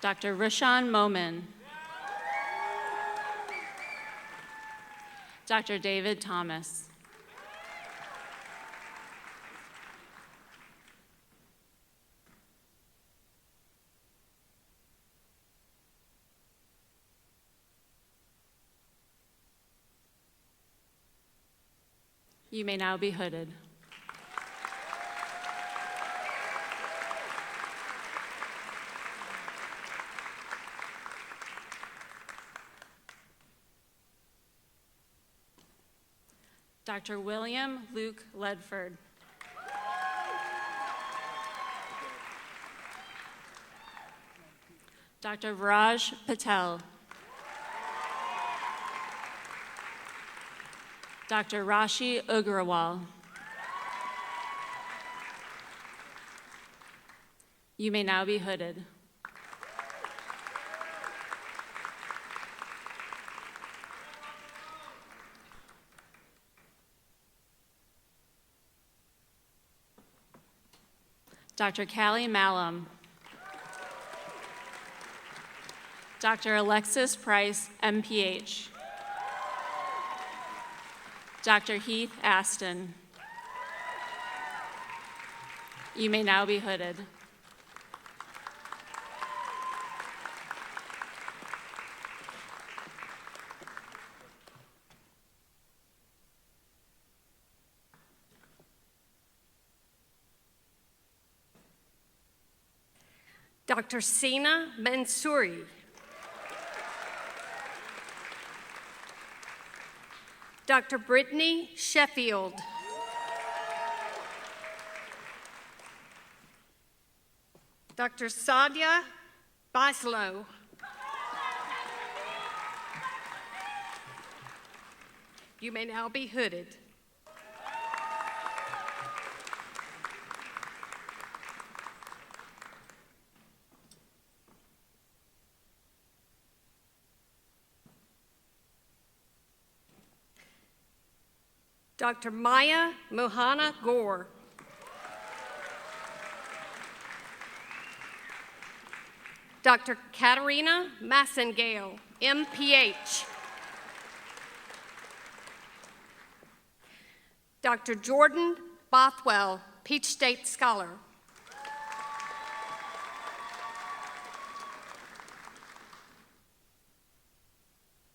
Dr. Rushan Momin. Dr. David Thomas. You may now be hooded. Dr. William Luke Ledford. Dr. Viraj Patel. Dr. Rashi Ugrawal. You may now be hooded. Dr. Callie Malum. Dr. Alexis Price, MPH. Dr. Heath Aston. You may now be hooded. Dr. Sina Mansouri. Dr. Brittany Sheffield. Dr. Sadia Baslow. You may now be hooded. Dr. Maya Mohana Gore. Dr. Katarina Massengale, MPH. Dr. Jordan Bothwell, Peach State Scholar.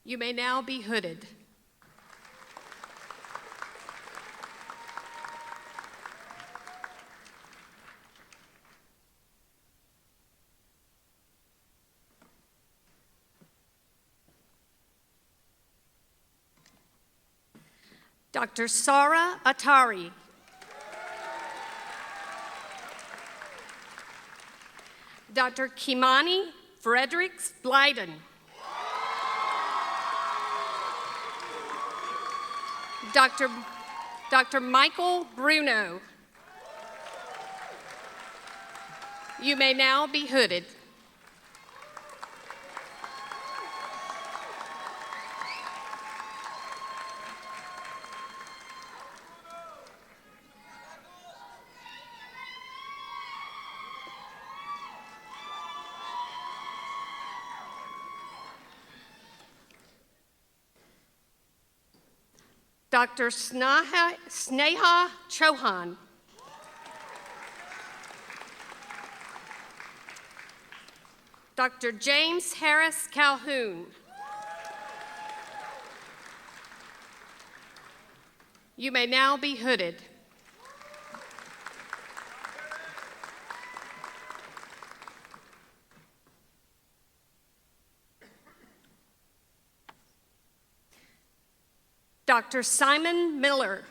You may now be hooded. Dr. Sara Atari. Dr. Kimani Fredericks Blyden. Dr. Michael Bruno. You may now be hooded. Dr. Sneha Chauhan. Dr. James Harris Calhoun. You may now be hooded. Dr. Simon Miller.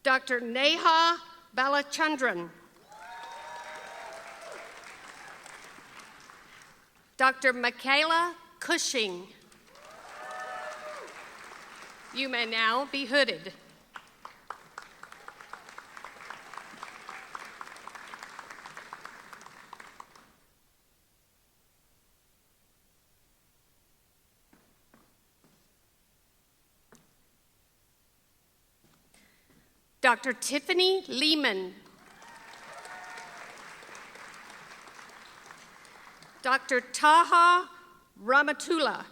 Dr. Neha Balachandran. Dr. Michaela Cushing. You may now be hooded. Dr. Tiffany Lehman. Dr. Taha Ramatullah.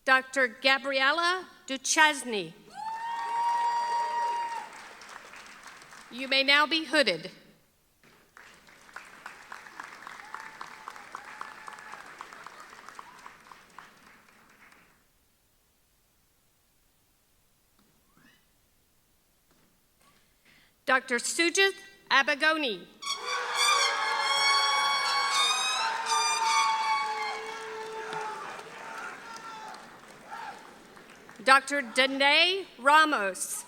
Dr. Gabriella Duchesne. You may now be hooded. Dr. Sujit Abagoni. Dr. Danae Ramos.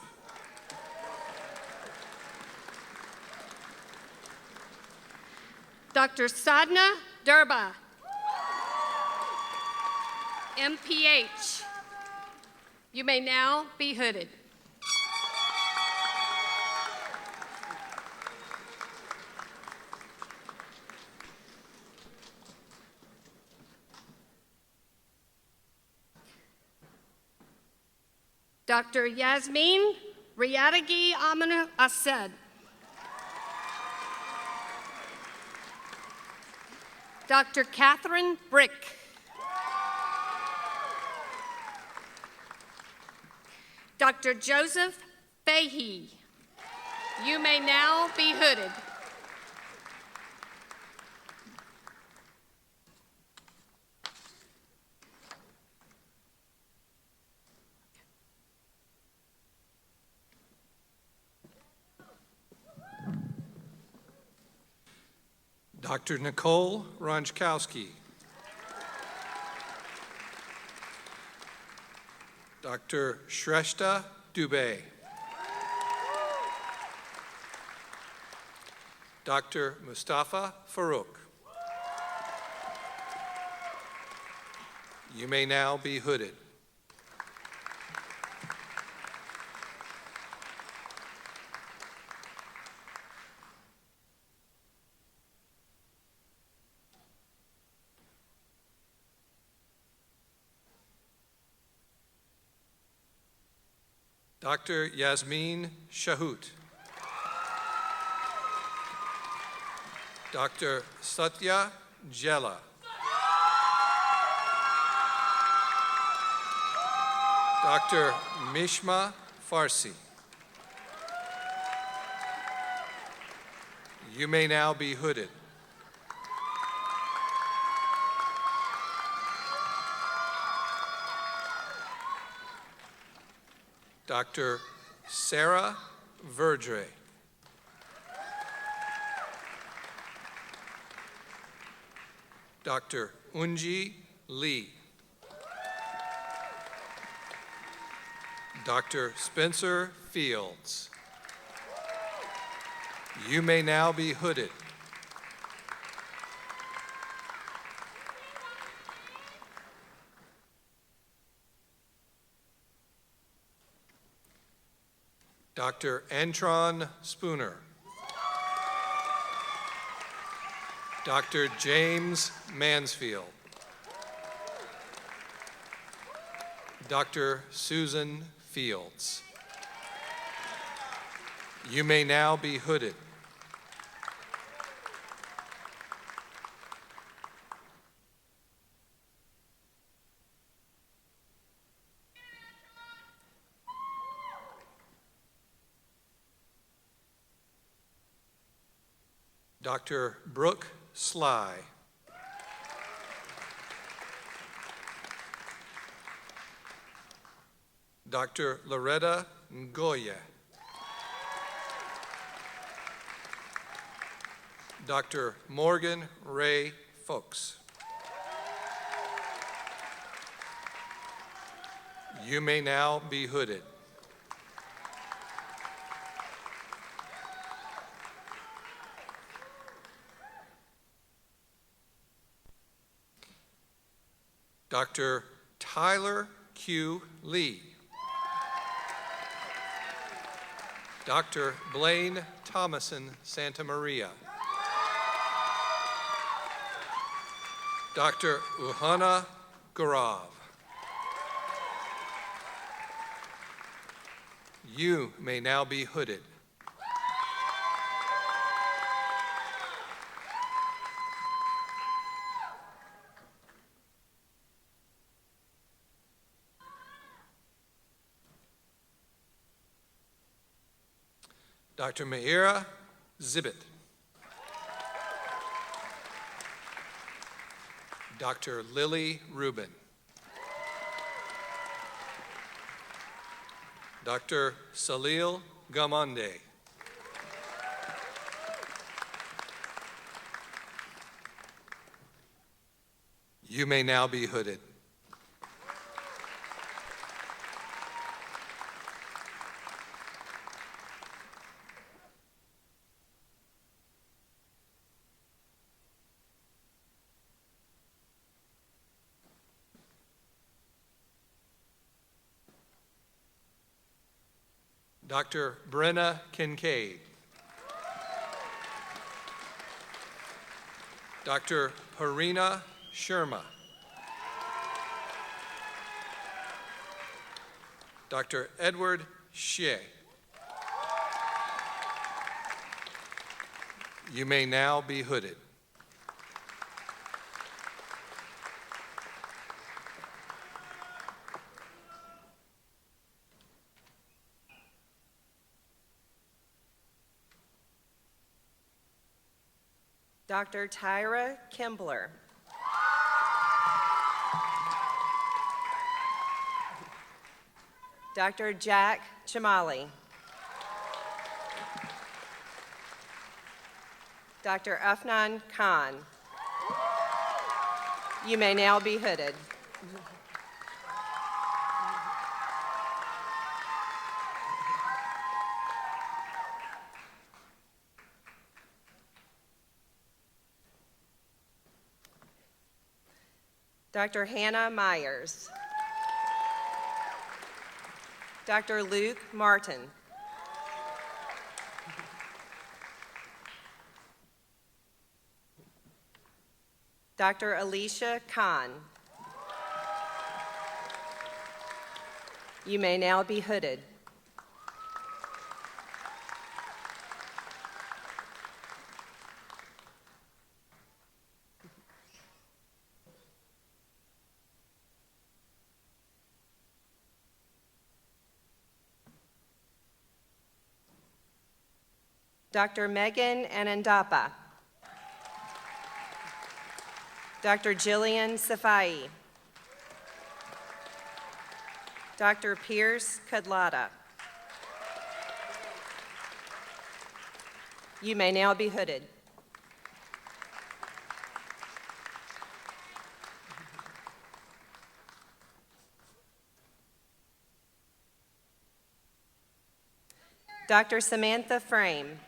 Dr. Sadna Durba. MPH. You may now be hooded. Dr. Yasmin Riyadagi Amina Ased. Dr. Catherine Brick. Dr. Joseph Fahey. You may now be hooded. Dr. Nicole Ronchkowski. Dr. Shrestha Dubey. Dr. Mustafa Farouk. You may now be hooded. Dr. Yasmin Shahut. Dr. Satya Jela. Dr. Mishma Farsi. You may now be hooded. Dr. Sarah Verdre. Dr. Unji Lee. Dr. Spencer Fields. You may now be hooded. Dr. Antron Spooner. Dr. James Mansfield. Dr. Susan Fields. You may now be hooded. Dr. Brooke Sly. Dr. Loretta Ngoye. Dr. Morgan Ray Folks. You may now be hooded. Dr. Tyler Q. Lee. Dr. Blaine Thomason Santa Maria. Dr. Uhana Gaurav. You may now be hooded. Dr. Meira Zibit. Dr. Lily Rubin. Dr. Salil Gamande. You may now be hooded. Dr. Brenna Kincaid. Dr. Parina Sharma. Dr. Edward Shea. You may now be hooded. Dr. Tyra Kimbler. Dr. Jack Chamali. Dr. Afnan Khan. You may now be hooded. Dr. Hannah Myers. Dr. Luke Martin. Dr. Alicia Khan. You may now be hooded. Dr. Megan Anandapa. Dr. Jillian Safai. Dr. Pierce Kudlata. You may now be hooded. Dr. Samantha Frame.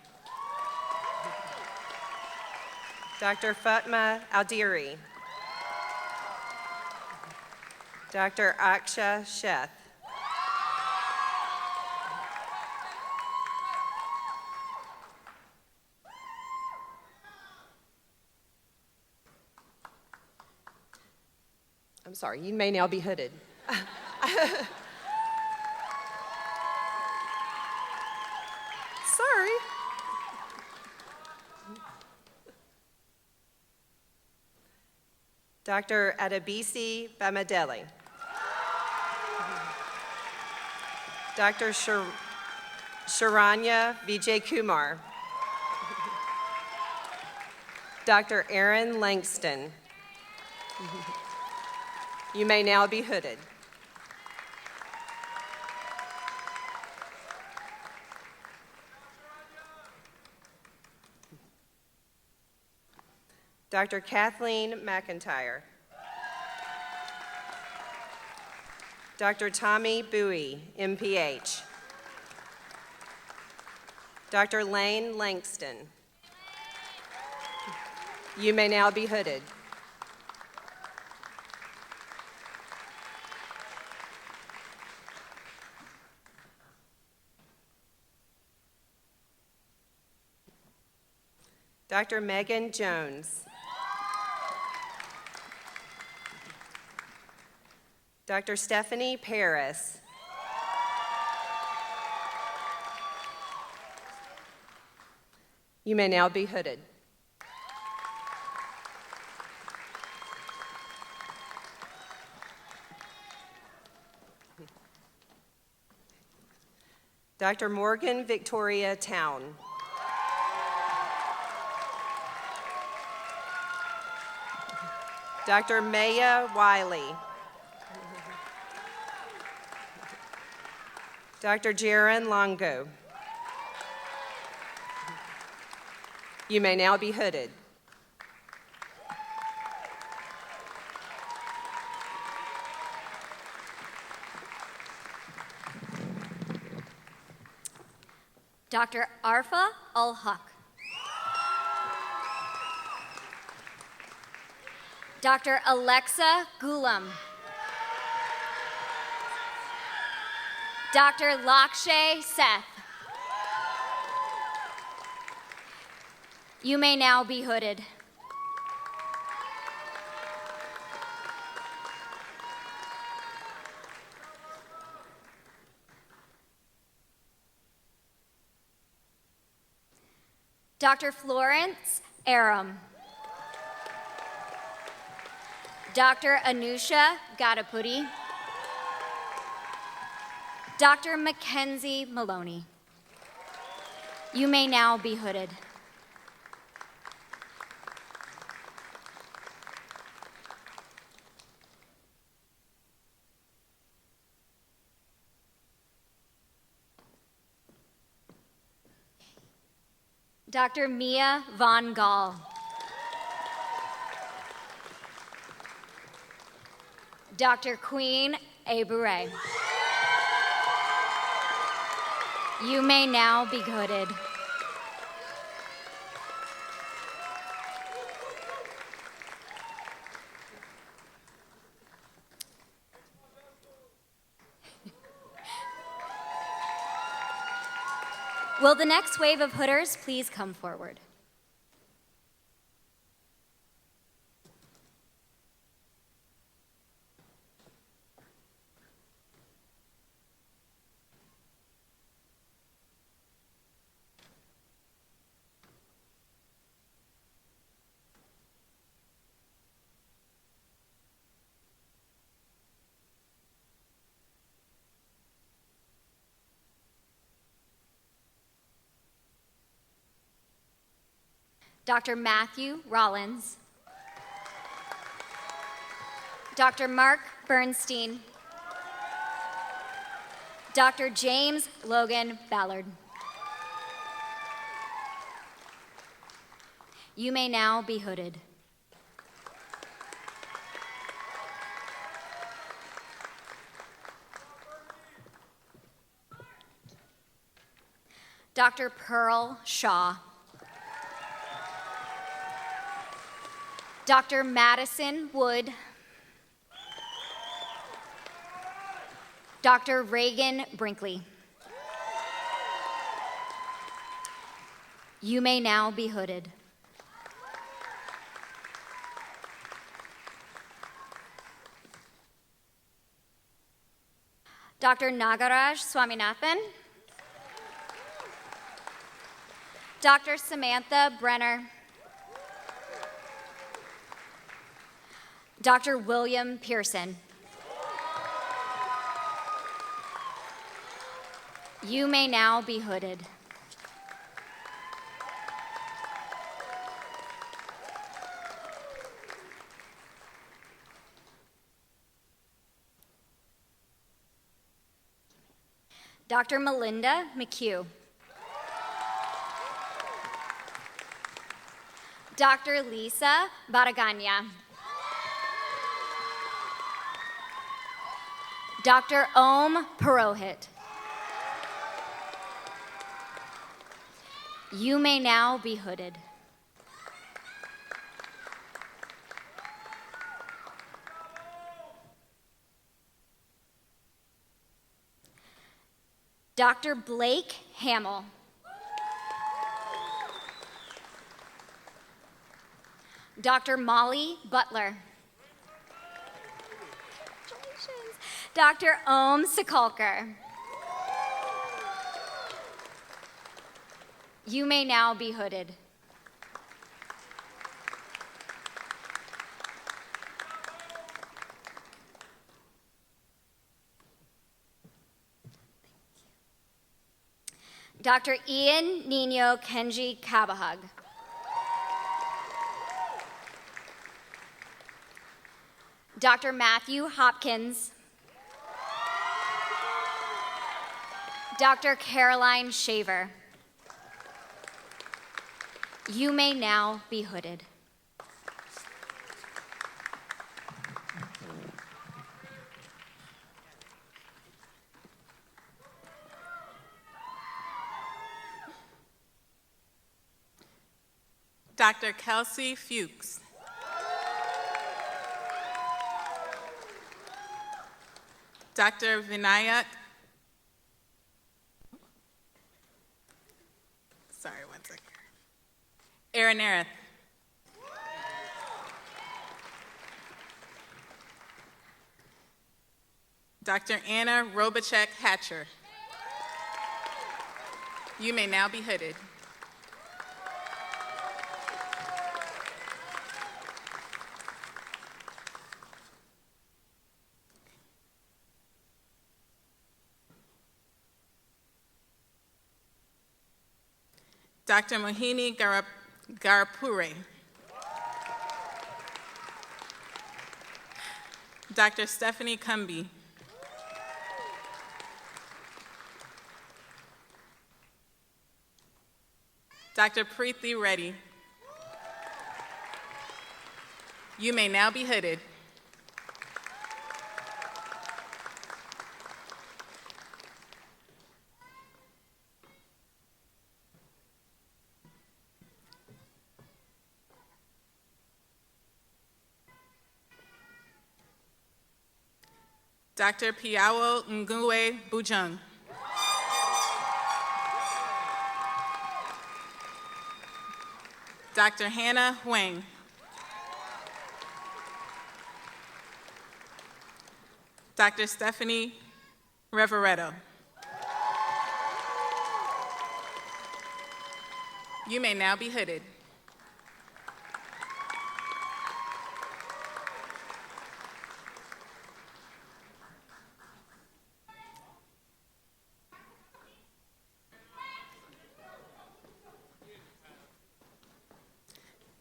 Dr. Fatma Aldiri. Dr. Aksha Sheth. I'm sorry, you may now be hooded. Sorry. Dr. Adebisi Bamadeli. Dr. Sharanya Vijay Kumar. Dr. Aaron Langston. You may now be hooded. Dr. Kathleen McIntyre. Dr. Tommy Bowie, MPH. Dr. Lane Langston. You may now be hooded. Dr. Megan Jones. Dr. Stephanie Paris. You may now be hooded. Dr. Morgan Victoria Town. Dr. Maya Wiley. Dr. Jaron Longo. You may now be hooded. Dr. Arfa Ul-Haq. Dr. Alexa Gulam. Dr. Lakshay Seth. You may now be hooded. Dr. Florence Aram. Dr. Anusha Gadapudi. Dr. Mackenzie Maloney. You may now be hooded. Dr. Mia Von Gall. Dr. Queen Abure. You may now be hooded. Will the next wave of hooders please come forward? Dr. Matthew Rollins. Dr. Mark Bernstein. Dr. James Logan Ballard. You may now be hooded. Dr. Pearl Shaw. Dr. Madison Wood. Dr. Reagan Brinkley. You may now be hooded. Dr. Nagaraj Swaminathan. Dr. Samantha Brenner. Dr. William Pearson. You may now be hooded. Dr. Melinda McHugh. Dr. Lisa Baraganya. Dr. Om Purohit. You may now be hooded. Dr. Blake Hamill. Dr. Molly Butler. Dr. Om Sakalkar. You may now be hooded. Dr. Ian Nino Kenji Kabahug. Dr. Matthew Hopkins. Dr. Caroline Shaver. You may now be hooded. Dr. Kelsey Fuchs. Dr. Vinayak Aaronareth. Dr. Anna Robachek Hatcher. You may now be hooded. Dr. Mohini Garapure. Dr. Stephanie Cumby. Dr. Preeti Reddy. You may now be hooded. Dr. Piawo Ngwe Bujung. Dr. Hannah Huang. Dr. Stephanie Reveretto. You may now be hooded.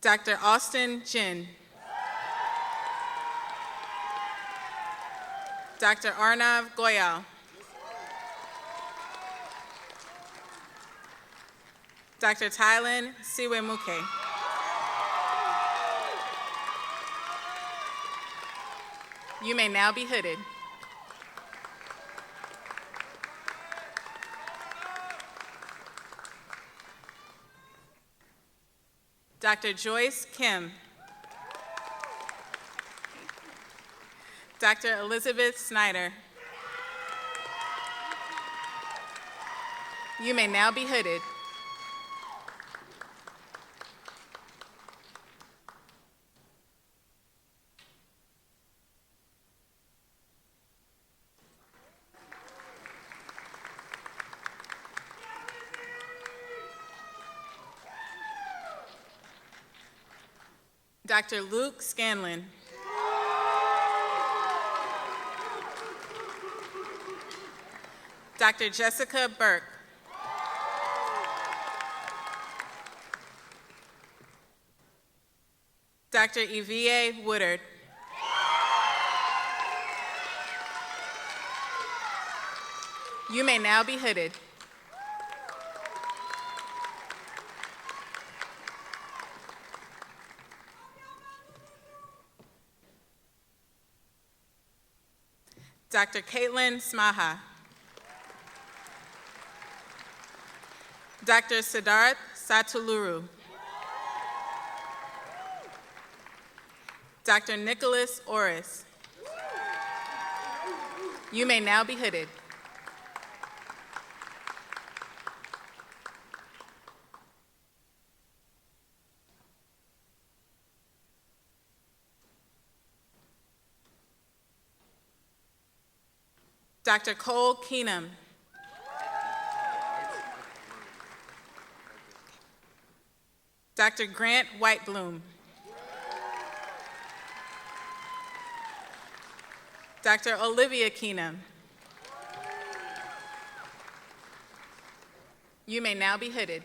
Dr. Austin Jin. Dr. Arnav Goyal. Dr. Thailand Siwemuke. You may now be hooded. Dr. Joyce Kim. Dr. Elizabeth Snyder. You may now be hooded. Dr. Luke Scanlon. Dr. Jessica Burke. Dr. Evie Woodard. You may now be hooded. Dr. Caitlin Smaha. Dr. Siddharth Satuluru. Dr. Nicholas Orris. You may now be hooded. Dr. Cole Keenum. Dr. Grant Whitebloom. Dr. Olivia Keenum. You may now be hooded.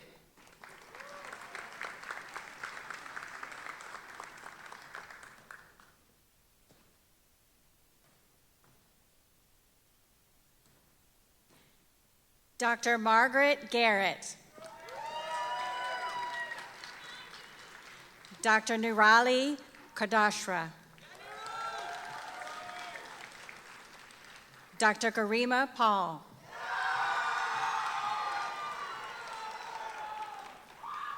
Dr. Margaret Garrett. Dr. Nurali Kadashra. Dr. Garima Paul.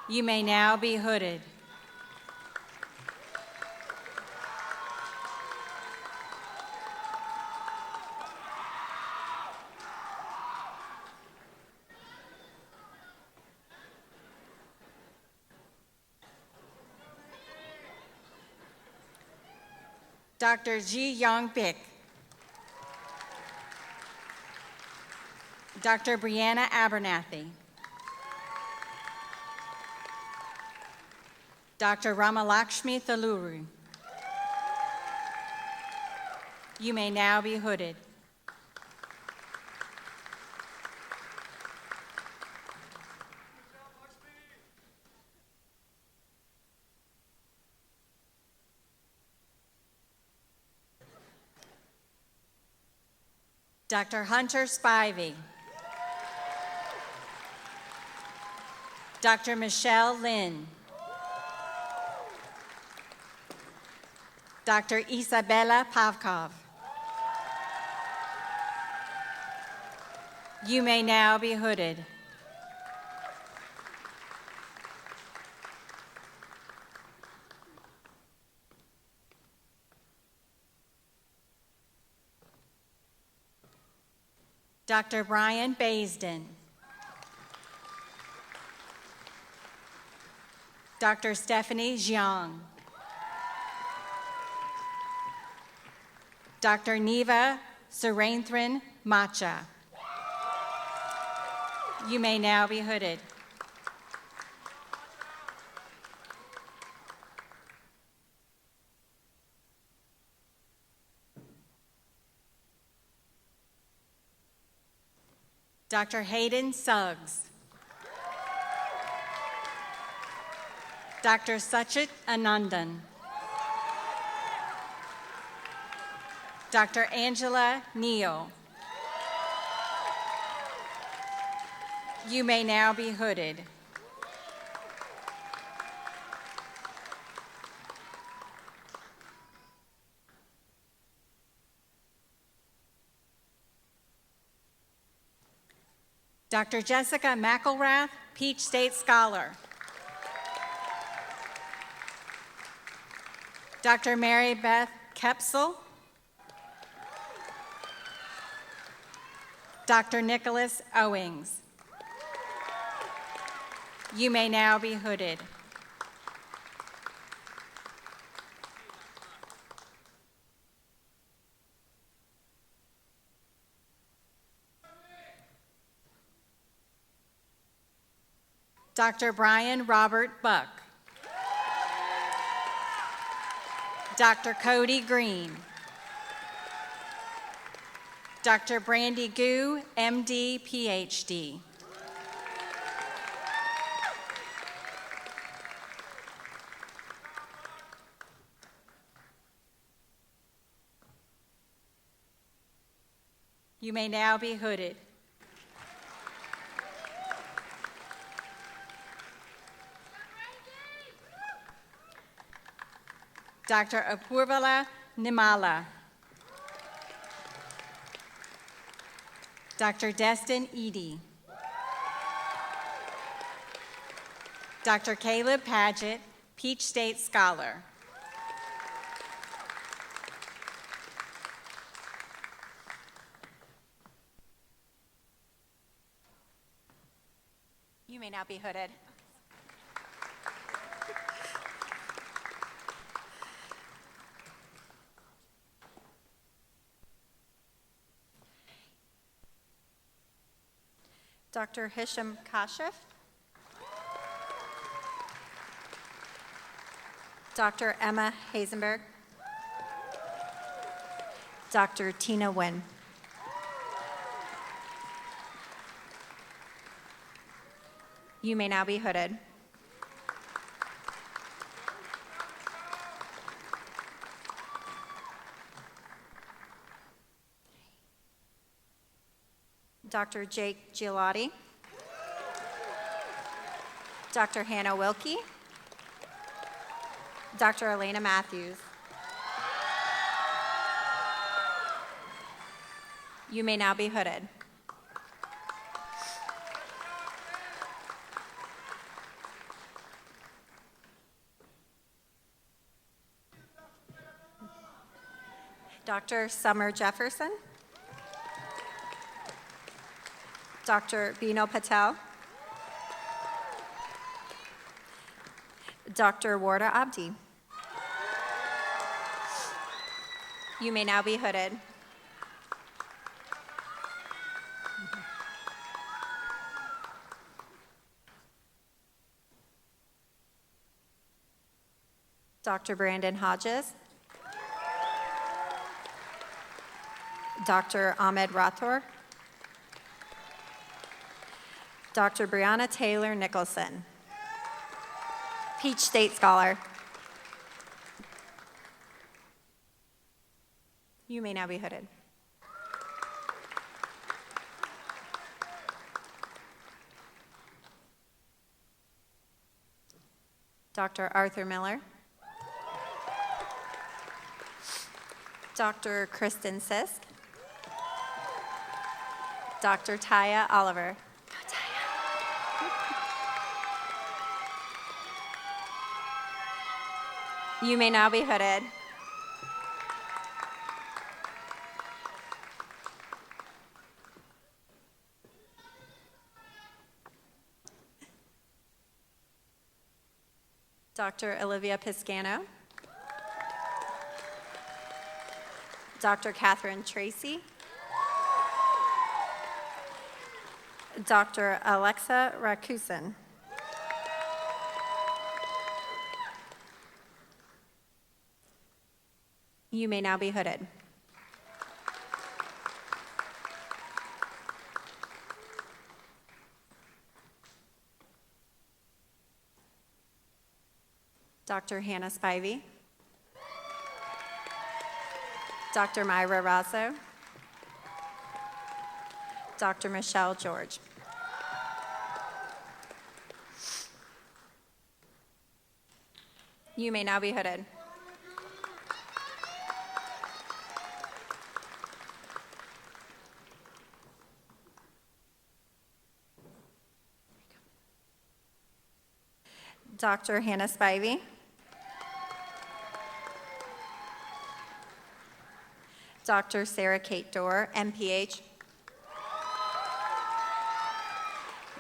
You may now be hooded. Dr. Ji Young Bik. Dr. Brianna Abernathy. Dr. Ramalakshmi Thaluri. You may now be hooded. Dr. Hunter Spivey. Dr. Michelle Lin. Dr. Isabella Pavkov. You may now be hooded. Dr. Brian Baisden. Dr. Stephanie Jiang. Dr. Neva Surendran Macha. You may now be hooded. Dr. Hayden Suggs. Dr. Sachit Anandan. Dr. Angela Neal. You may now be hooded. Dr. Jessica McElrath, Peach State Scholar. Dr. Mary Beth Kepsel. Dr. Nicholas Owings. You may now be hooded. Dr. Brian Robert Buck. Dr. Cody Green. Dr. Brandy Gu, MD, PhD. You may now be hooded. Dr. Apurvala Nimala. Dr. Destin Eady. Dr. Caleb Paget, Peach State Scholar. You may now be hooded. Dr. Hisham Kashif. Dr. Emma Hazenberg. Dr. Tina Nguyen. You may now be hooded. Dr. Jake Giolotti. Dr. Hannah Wilkie. Dr. Elena Matthews. You may now be hooded. Dr. Summer Jefferson. Dr. Bino Patel. Dr. Warda Abdi. You may now be hooded. Dr. Brandon Hodges. Dr. Ahmed Rathor. Dr. Brianna Taylor Nicholson, Peach State Scholar. You may now be hooded. Dr. Arthur Miller. Dr. Kristen Sisk. Dr. Taya Oliver. You may now be hooded. Dr. Olivia Piscano. Dr. Catherine Tracy. Dr. Alexa Rakusin. You may now be hooded. Dr. Hannah Spivey. Dr. Myra Razzo. Dr. Michelle George. You may now be hooded. Dr. Hannah Spivey. Dr. Sarah Kate Dorr, MPH.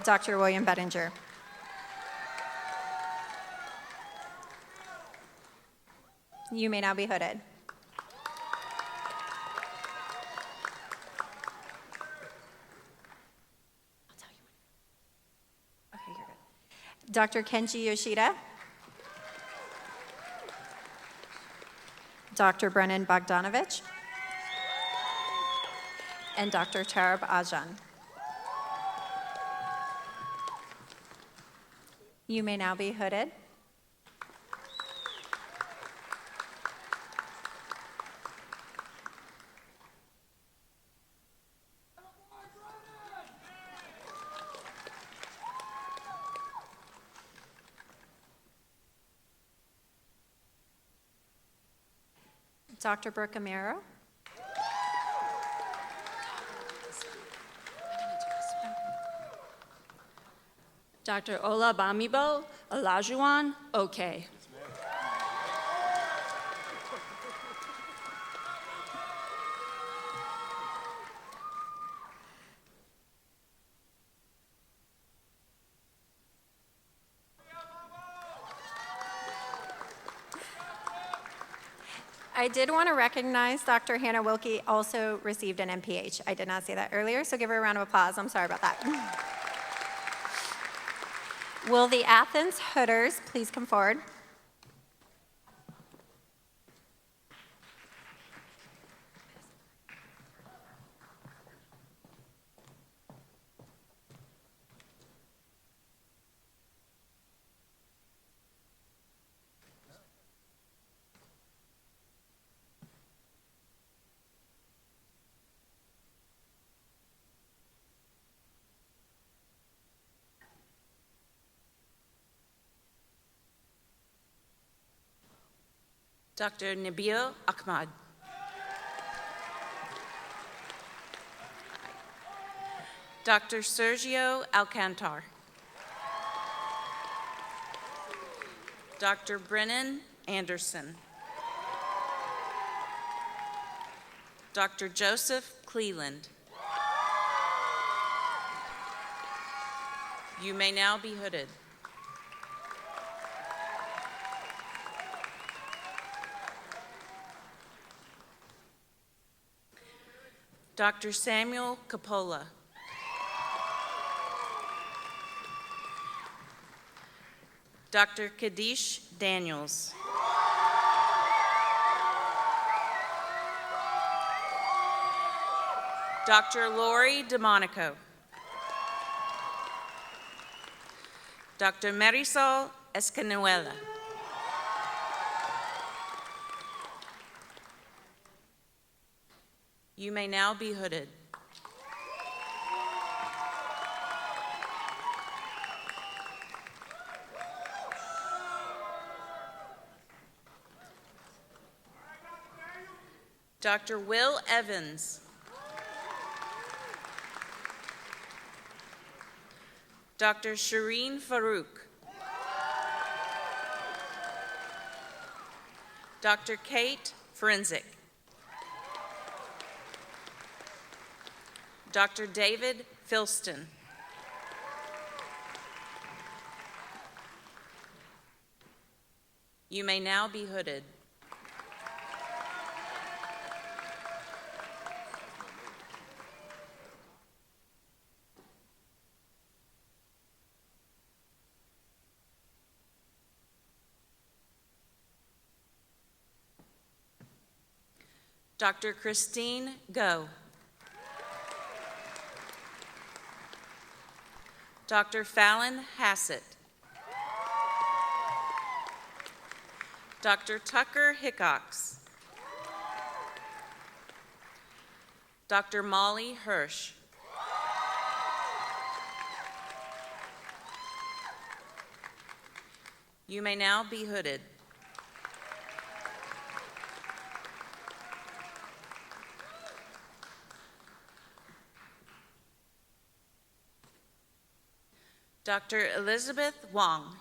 Dr. William Bettinger. You may now be hooded. Dr. Kenji Yoshida. Dr. Brennan Bogdanovich. And Dr. Tarab Ajan. You may now be hooded. Dr. Brooke Amaro. Dr. Ola Bamibo Olajuwon Oke. I did want to recognize Dr. Hannah Wilkie also received an MPH. I did not say that earlier, so give her a round of applause. I'm sorry about that. Will the Athens Hooders please come forward? Dr. Nabil Ahmad. Dr. Sergio Alcantar. Dr. Brennan Anderson. Dr. Joseph Cleland. You may now be hooded. Dr. Samuel Coppola. Dr. Kadish Daniels. Dr. Lori DeMonico. Dr. Marisol Escanuela. You may now be hooded. Dr. Will Evans. Dr. Shireen Farouk. Dr. Kate Forensic. Dr. David Filston. You may now be hooded. Dr. Christine Go. Dr. Fallon Hassett. Dr. Tucker Hickox. Dr. Molly Hirsch. You may now be hooded. Dr. Elizabeth Wong.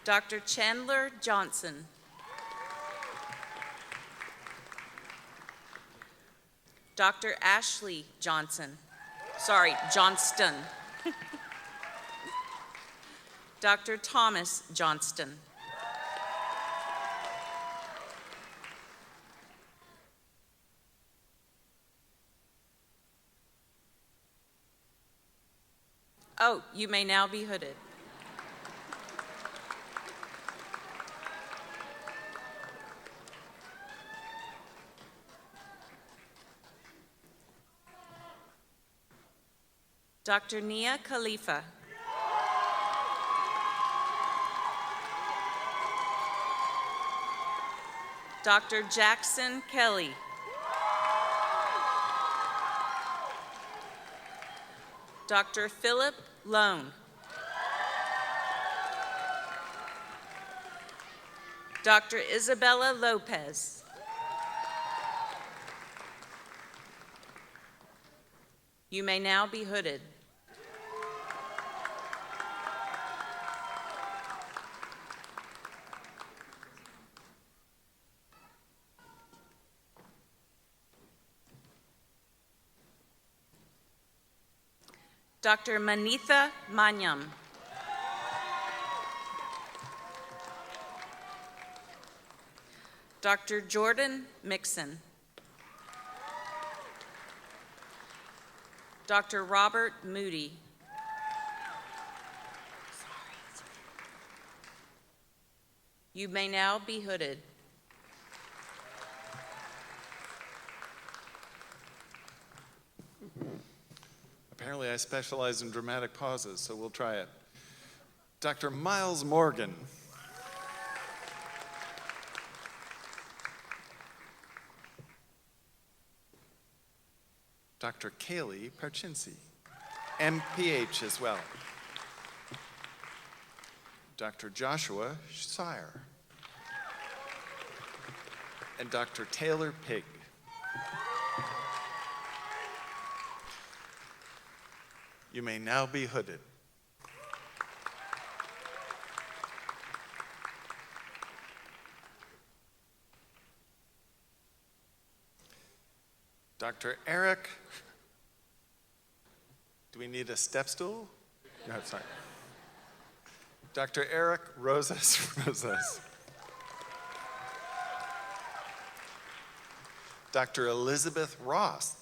Dr. Chandler Johnson. Dr. Ashley Johnson. Johnston. Dr. Thomas Johnston. Oh, you may now be hooded. Dr. Nia Khalifa. Dr. Jackson Kelly. Dr. Philip Lone. Dr. Isabella Lopez. You may now be hooded. Dr. Manitha Manyam. Dr. Jordan Mixon. Dr. Robert Moody. You may now be hooded. Apparently I specialize in dramatic pauses, so we'll try it. Dr. Miles Morgan. Dr. Kaylee Parchinsi, MPH as well. Dr. Joshua Sire. And Dr. Taylor Pig. You may now be hooded. Dr. Eric, do we need a step stool? No, sorry. Dr. Eric Rosas. Dr. Elizabeth Ross.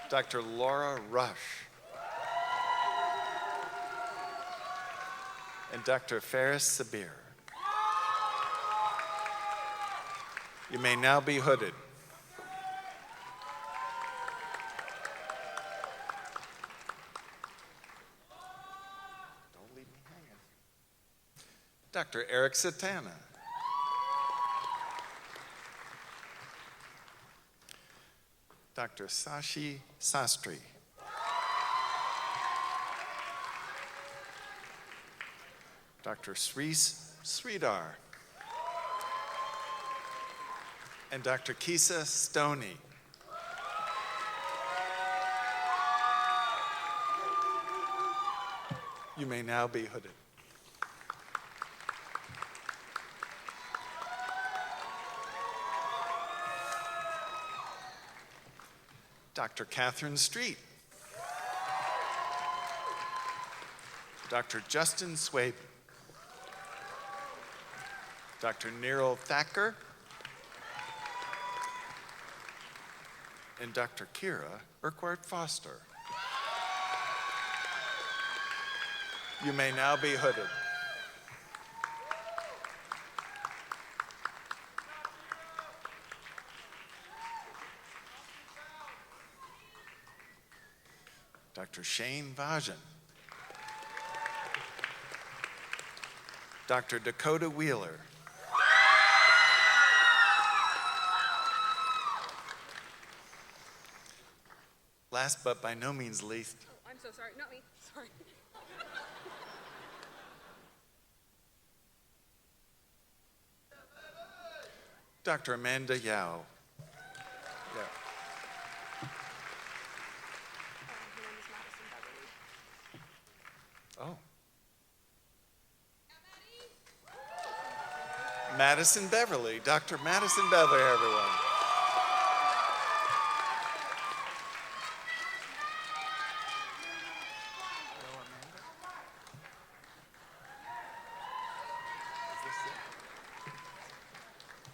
Dr. Laura Rush. And Dr. Ferris Sabir. You may now be hooded. Don't leave me hanging. Dr. Eric Satana. Dr. Sashi Sastry. Dr. Sridhar. And Dr. Kisa Stoney. You may now be hooded. Dr. Catherine Street. Dr. Justin Swaby. Dr. Neeril Thacker. And Dr. Kira Urquhart Foster. You may now be hooded. Dr. Shane Vajan. Dr. Dakota Wheeler. Last but by no means least. Oh, I'm so sorry. Not me. Sorry. Dr. Amanda Yao. Yeah. Oh. Madison Beverly. Dr. Madison Beverly, everyone.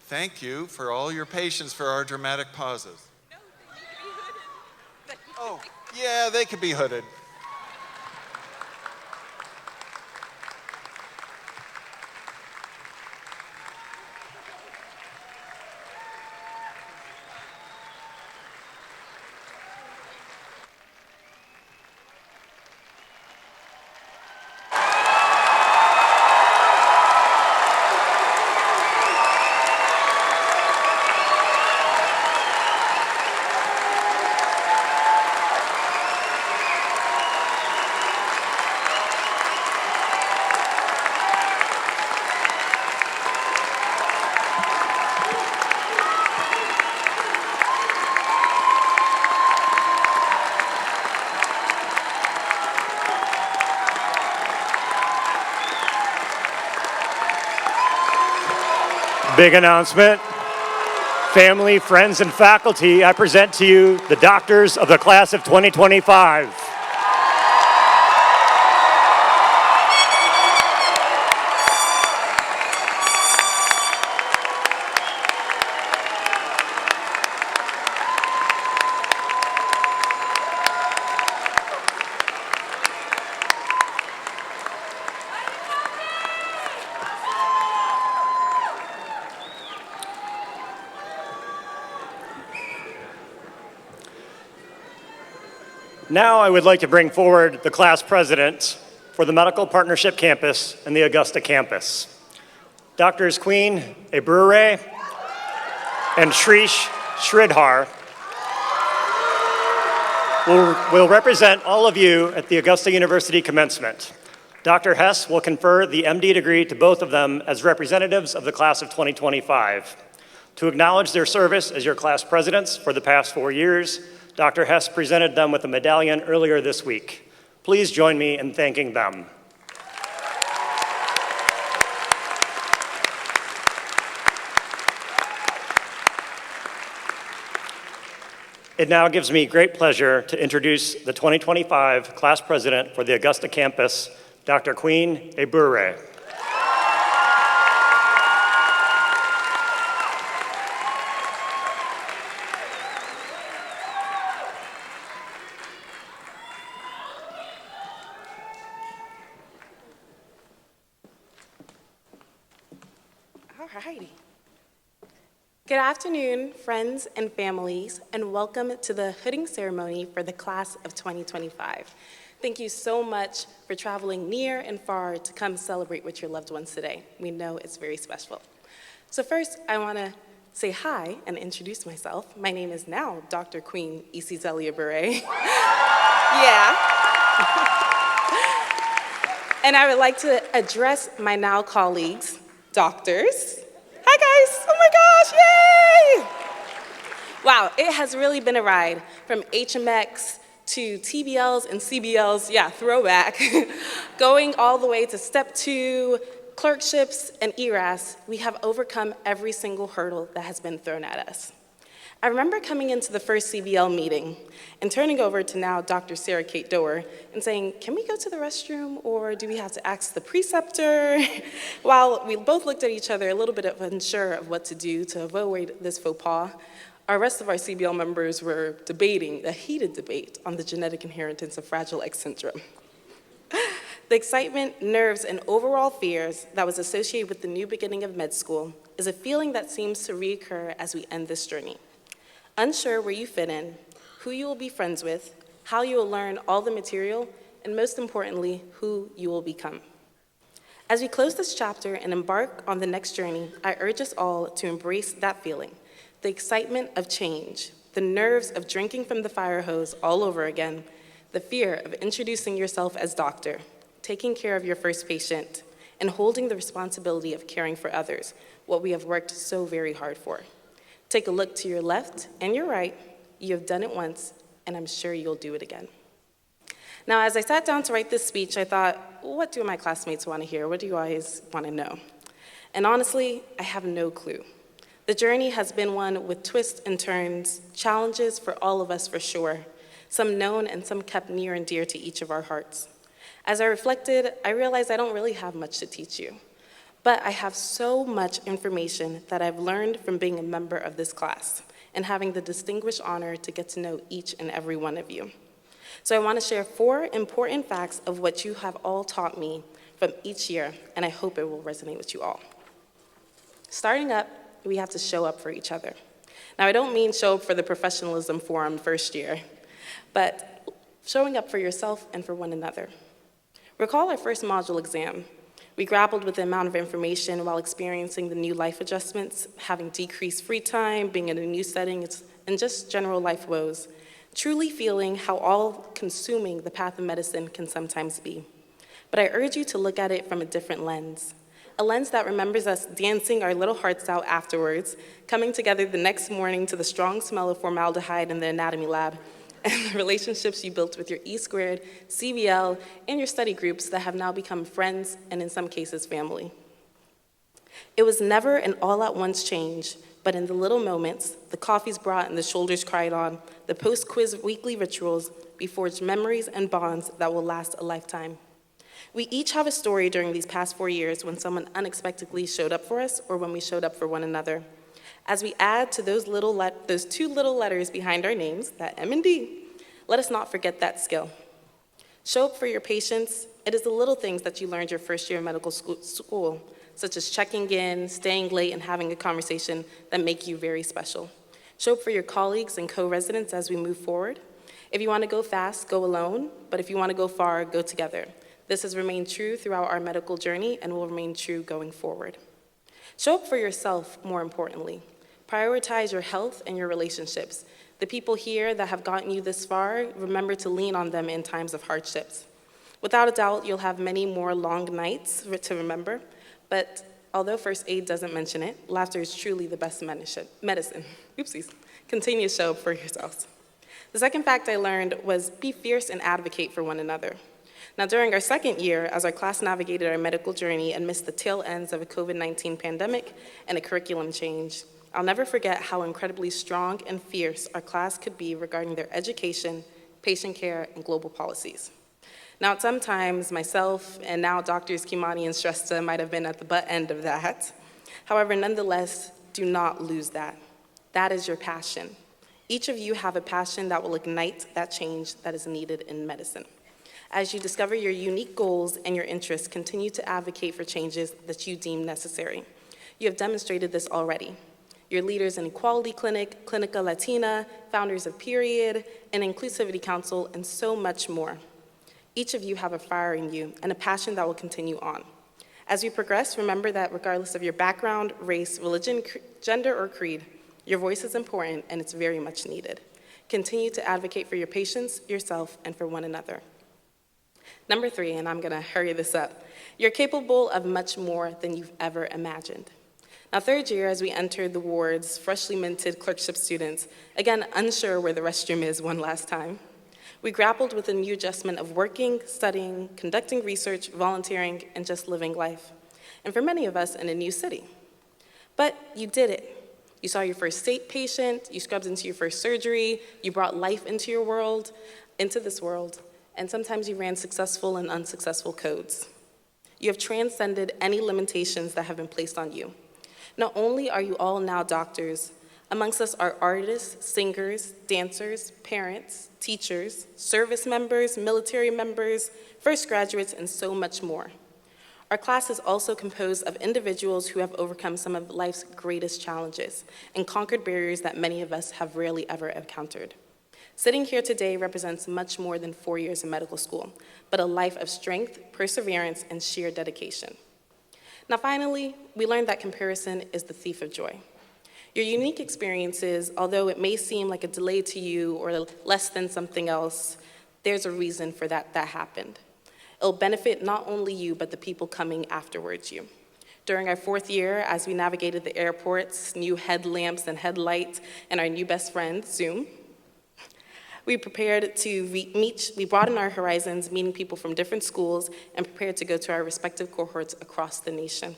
Thank you for all your patience for our dramatic pauses. No, they need to be hooded. Oh, yeah, they could be hooded. Big announcement. Family, friends, and faculty, I present to you the doctors of the class of 2025. Now I would like to bring forward the class presidents for the Medical Partnership Campus and the Augusta campus. Doctors Queen Abure and Sridhar will represent all of you at the Augusta University commencement. Dr. Hess will confer the MD degree to both of them as representatives of the class of 2025. To acknowledge their service as your class presidents for the past 4 years, Dr. Hess presented them with a medallion earlier this week. Please join me in thanking them. It now gives me great pleasure to introduce the 2025 class president for the Augusta campus, Dr. Queen Abure. righty. Good afternoon, friends and families, and welcome to the hooding ceremony for the class of 2025. Thank you so much for traveling near and far to come celebrate with your loved ones today. We know it's very special. So first, I want to say hi and introduce myself. My name is now Dr. Queen Isizelia Abure. Yeah. And I would like to address my now colleagues, doctors. Hi guys, oh my gosh, yay! Wow, it has really been a ride from HMX to TBLs and CBLs, yeah, throwback, going all the way to step 2, clerkships, and ERAS. We have overcome every single hurdle that has been thrown at us. I remember coming into the first CBL meeting and turning over to now Dr. Sarah Kate Doerr and saying, can we go to the restroom or do we have to ask the preceptor? While we both looked at each other a little bit unsure of what to do to avoid this faux pas, our rest of our CBL members were debating, a heated debate on the genetic inheritance of Fragile X syndrome. The excitement, nerves, and overall fears that was associated with the new beginning of med school is a feeling that seems to reoccur as we end this journey. Unsure where you fit in, who you will be friends with, how you will learn all the material, and most importantly, who you will become. As we close this chapter and embark on the next journey, I urge us all to embrace that feeling, the excitement of change, the nerves of drinking from the fire hose all over again, the fear of introducing yourself as doctor, taking care of your first patient, and holding the responsibility of caring for others, what we have worked so very hard for. Take a look to your left and your right. You have done it once, and I'm sure you'll do it again. Now, as I sat down to write this speech, I thought, what do my classmates want to hear? What do you guys want to know? And honestly, I have no clue. The journey has been one with twists and turns, challenges for all of us for sure, some known and some kept near and dear to each of our hearts. As I reflected, I realized I don't really have much to teach you. But I have so much information that I've learned from being a member of this class and having the distinguished honor to get to know each and every one of you. So I want to share 4 important facts of what you have all taught me from each year, and I hope it will resonate with you all. Starting up, we have to show up for each other. Now, I don't mean show up for the professionalism forum first year, but showing up for yourself and for one another. Recall our first module exam. We grappled with the amount of information while experiencing the new life adjustments, having decreased free time, being in a new setting, and just general life woes, truly feeling how all-consuming the path of medicine can sometimes be. But I urge you to look at it from a different lens, a lens that remembers us dancing our little hearts out afterwards, coming together the next morning to the strong smell of formaldehyde in the anatomy lab, and the relationships you built with your E-squared, CBL, and your study groups that have now become friends and in some cases family. It was never an all-at-once change, but in the little moments, the coffees brought and the shoulders cried on, the post-quiz weekly rituals, we forged memories and bonds that will last a lifetime. We each have a story during these past 4 years when someone unexpectedly showed up for us or when we showed up for one another. As we add to those 2 little letters behind our names, that M and D, let us not forget that skill. Show up for your patients. It is the little things that you learned your first year of medical school, such as checking in, staying late, and having a conversation that make you very special. Show up for your colleagues and co-residents as we move forward. If you want to go fast, go alone, but if you want to go far, go together. This has remained true throughout our medical journey and will remain true going forward. Show up for yourself, more importantly. Prioritize your health and your relationships. The people here that have gotten you this far, remember to lean on them in times of hardships. Without a doubt, you'll have many more long nights to remember, but although first aid doesn't mention it, laughter is truly the best medicine. Oopsies. Continue to show up for yourselves. The second fact I learned was be fierce and advocate for one another. Now, during our second year, as our class navigated our medical journey amidst the tail ends of a COVID-19 pandemic and a curriculum change, I'll never forget how incredibly strong and fierce our class could be regarding their education, patient care, and global policies. Now, at some times, myself and now Drs. Kimani and Shrestha might have been at the butt end of that. However, nonetheless, do not lose that. That is your passion. Each of you have a passion that will ignite that change that is needed in medicine. As you discover your unique goals and your interests, continue to advocate for changes that you deem necessary. You have demonstrated this already. You're leaders in Equality Clinic, Clinica Latina, founders of Period, and Inclusivity Council, and so much more. Each of you have a fire in you and a passion that will continue on. As we progress, remember that regardless of your background, race, religion, gender, or creed, your voice is important and it's very much needed. Continue to advocate for your patients, yourself, and for one another. Number 3, and I'm gonna hurry this up, you're capable of much more than you've ever imagined. Now, third year, as we entered the wards, freshly minted clerkship students, again, unsure where the restroom is one last time, we grappled with a new adjustment of working, studying, conducting research, volunteering, and just living life. And for many of us, in a new city. But you did it. You saw your first state patient, you scrubbed into your first surgery, you brought life into your world, into this world, and sometimes you ran successful and unsuccessful codes. You have transcended any limitations that have been placed on you. Not only are you all now doctors, amongst us are artists, singers, dancers, parents, teachers, service members, military members, first graduates, and so much more. Our class is also composed of individuals who have overcome some of life's greatest challenges and conquered barriers that many of us have rarely ever encountered. Sitting here today represents much more than 4 years in medical school, but a life of strength, perseverance, and sheer dedication. Now finally, we learned that comparison is the thief of joy. Your unique experiences, although it may seem like a delay to you or less than something else, there's a reason for that happened. It'll benefit not only you, but the people coming afterwards you. During our 4th year, as we navigated the airports, new headlamps and headlights, and our new best friend, Zoom, we prepared to we broadened our horizons, meeting people from different schools, and prepared to go to our respective cohorts across the nation.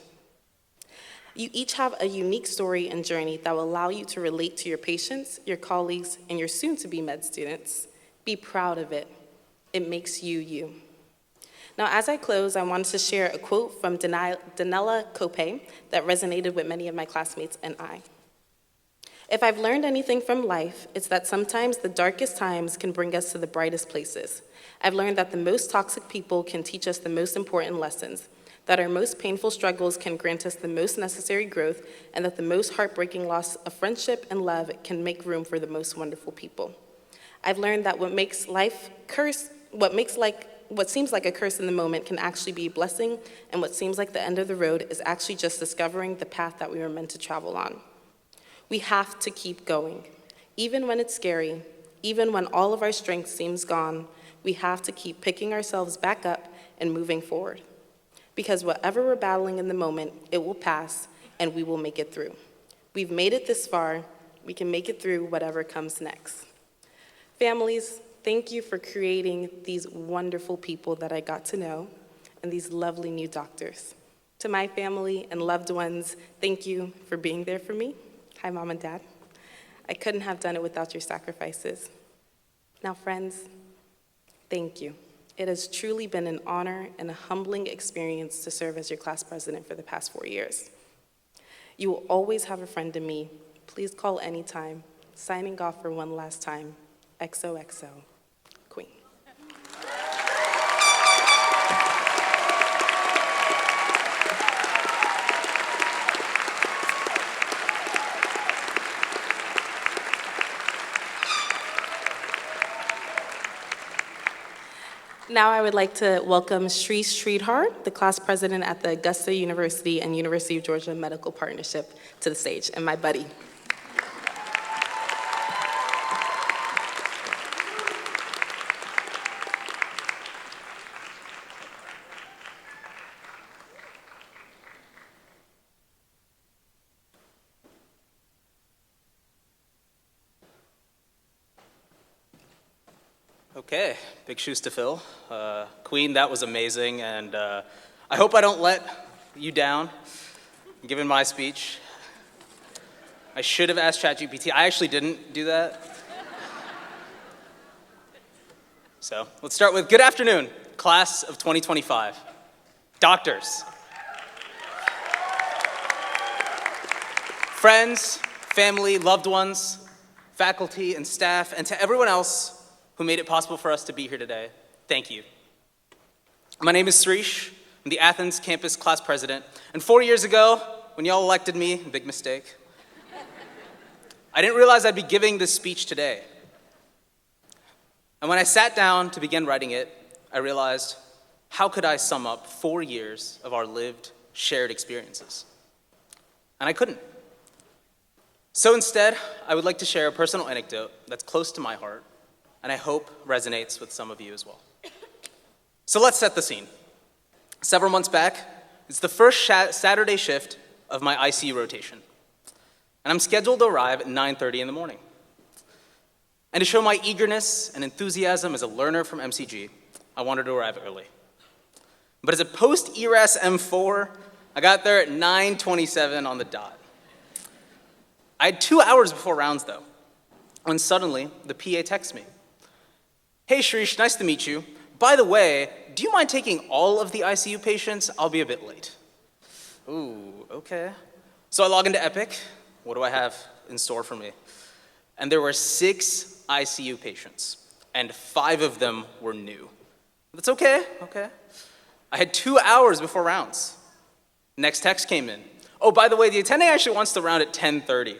You each have a unique story and journey that will allow you to relate to your patients, your colleagues, and your soon-to-be med students. Be proud of it. It makes you, you. Now, as I close, I wanted to share a quote from Danella Cope that resonated with many of my classmates and I. If I've learned anything from life, it's that sometimes the darkest times can bring us to the brightest places. I've learned that the most toxic people can teach us the most important lessons, that our most painful struggles can grant us the most necessary growth, and that the most heartbreaking loss of friendship and love can make room for the most wonderful people. I've learned that what seems like a curse in the moment can actually be a blessing, and what seems like the end of the road is actually just discovering the path that we were meant to travel on. We have to keep going. Even when it's scary, even when all of our strength seems gone, we have to keep picking ourselves back up and moving forward. Because whatever we're battling in the moment, it will pass and we will make it through. We've made it this far, we can make it through whatever comes next. Families, thank you for creating these wonderful people that I got to know and these lovely new doctors. To my family and loved ones, thank you for being there for me. Hi, Mom and Dad. I couldn't have done it without your sacrifices. Now, friends, thank you. It has truly been an honor and a humbling experience to serve as your class president for the past 4 years. You will always have a friend in me. Please call anytime. Signing off for one last time. XOXO, Queen. Now I would like to welcome Sridhar, the class president at the Augusta University and University of Georgia Medical Partnership, to the stage, and my buddy. Okay, big shoes to fill. Queen, that was amazing, and I hope I don't let you down, given my speech. I should have asked ChatGPT. I actually didn't do that. So let's start with good afternoon, class of 2025. Doctors, friends, family, loved ones, faculty and staff, and to everyone else who made it possible for us to be here today, thank you. My name is Sreesh. I'm the Athens campus class president, and 4 years ago, when y'all elected me, big mistake, I didn't realize I'd be giving this speech today. And when I sat down to begin writing it, I realized, how could I sum up 4 years of our lived, shared experiences? And I couldn't. So instead, I would like to share a personal anecdote that's close to my heart, and I hope resonates with some of you as well. So let's set the scene. Several months back, it's the first Saturday shift of my ICU rotation, and I'm scheduled to arrive at 9:30 in the morning. And to show my eagerness and enthusiasm as a learner from MCG, I wanted to arrive early. But as a post-ERAS M4, I got there at 9:27 on the dot. I had 2 hours before rounds, though, when suddenly the PA texts me. Hey, Sreesh, nice to meet you. By the way, do you mind taking all of the ICU patients? I'll be a bit late. Ooh, okay. So I log into Epic. What do I have in store for me? And there were 6 ICU patients, and 5 of them were new. That's okay. I had 2 hours before rounds. Next text came in. Oh, by the way, the attending actually wants to round at 10:30.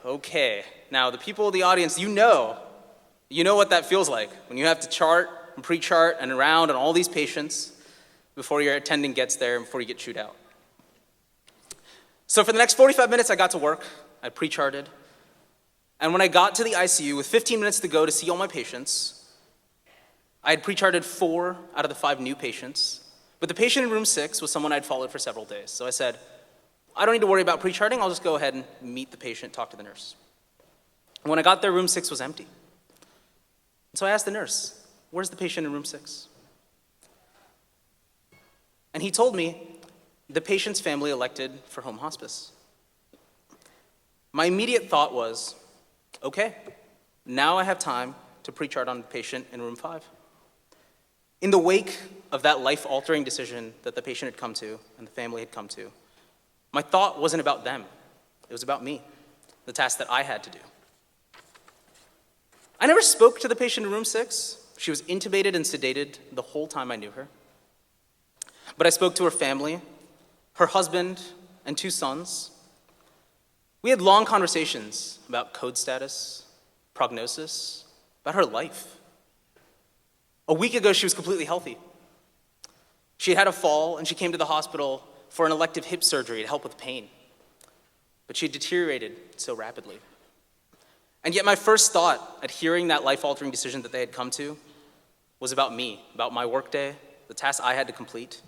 Okay, now the people in the audience, you know what that feels like when you have to chart and pre-chart and round on all these patients before your attending gets there and before you get chewed out. So for the next 45 minutes, I got to work. I pre-charted. And when I got to the ICU with 15 minutes to go to see all my patients, I had pre-charted 4 out of the 5 new patients, but the patient in room 6 was someone I'd followed for several days. So I said, I don't need to worry about pre-charting, I'll just go ahead and meet the patient, talk to the nurse. And when I got there, room 6 was empty. And so I asked the nurse, where's the patient in room 6? And he told me the patient's family elected for home hospice. My immediate thought was, okay, now I have time to pre-chart on the patient in room 5. In the wake of that life-altering decision that the patient had come to and the family had come to, my thought wasn't about them. It was about me, the task that I had to do. I never spoke to the patient in room 6. She was intubated and sedated the whole time I knew her. But I spoke to her family, her husband, and 2 sons. We had long conversations about code status, prognosis, about her life. A week ago, she was completely healthy. She had had a fall, and she came to the hospital for an elective hip surgery to help with pain. But she had deteriorated so rapidly. And yet my first thought at hearing that life-altering decision that they had come to was about me, about my workday, the tasks I had to complete.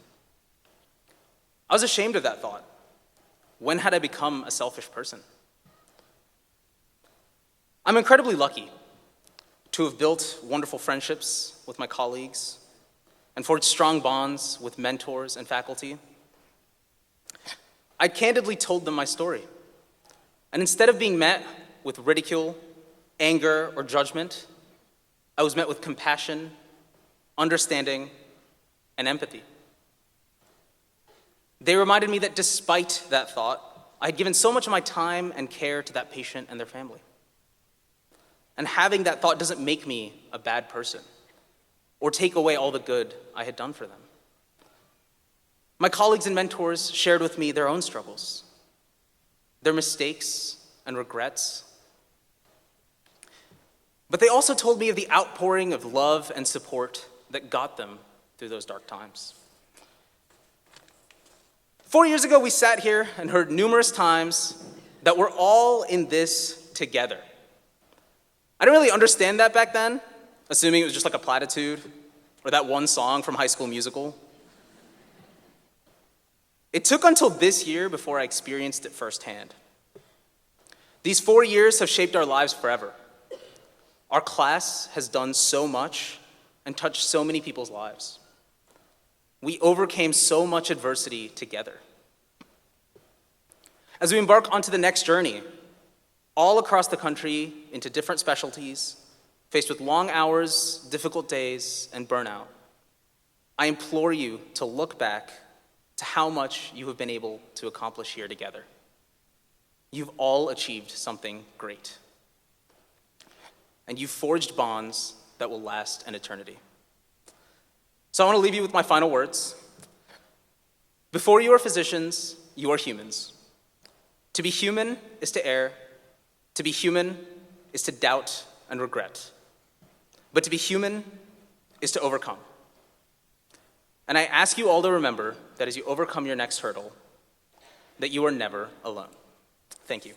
I was ashamed of that thought. When had I become a selfish person? I'm incredibly lucky to have built wonderful friendships with my colleagues and forged strong bonds with mentors and faculty. I candidly told them my story. And instead of being met with ridicule, anger, or judgment, I was met with compassion, understanding, and empathy. They reminded me that despite that thought, I had given so much of my time and care to that patient and their family. And having that thought doesn't make me a bad person or take away all the good I had done for them. My colleagues and mentors shared with me their own struggles, their mistakes and regrets. But they also told me of the outpouring of love and support that got them through those dark times. 4 years ago, we sat here and heard numerous times that we're all in this together. I didn't really understand that back then, assuming it was just like a platitude or that one song from High School Musical. It took until this year before I experienced it firsthand. These 4 years have shaped our lives forever. Our class has done so much and touched so many people's lives. We overcame so much adversity together. As we embark onto the next journey, all across the country into different specialties, faced with long hours, difficult days, and burnout, I implore you to look back to how much you have been able to accomplish here together. You've all achieved something great. And you've forged bonds that will last an eternity. So I want to leave you with my final words. Before you are physicians, you are humans. To be human is to err. To be human is to doubt and regret. But to be human is to overcome. And I ask you all to remember that as you overcome your next hurdle, that you are never alone. Thank you.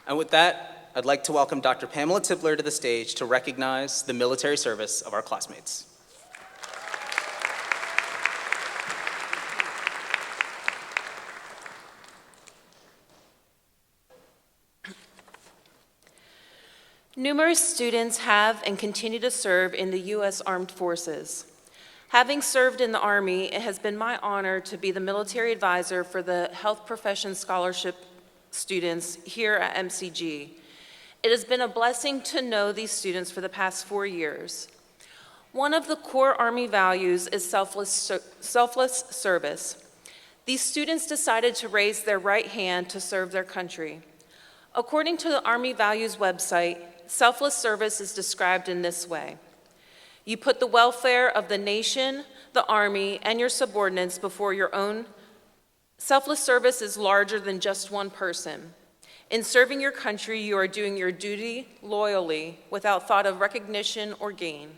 And with that, I'd like to welcome Dr. Pamela Tipler to the stage to recognize the military service of our classmates. Numerous students have and continue to serve in the U.S. Armed Forces. Having served in the Army, it has been my honor to be the military advisor for the Health Profession Scholarship students here at MCG. It has been a blessing to know these students for the past 4 years. One of the core Army values is selfless service. These students decided to raise their right hand to serve their country. According to the Army Values website, selfless service is described in this way. You put the welfare of the nation, the Army, and your subordinates before your own. Selfless service is larger than just one person. In serving your country, you are doing your duty loyally without thought of recognition or gain.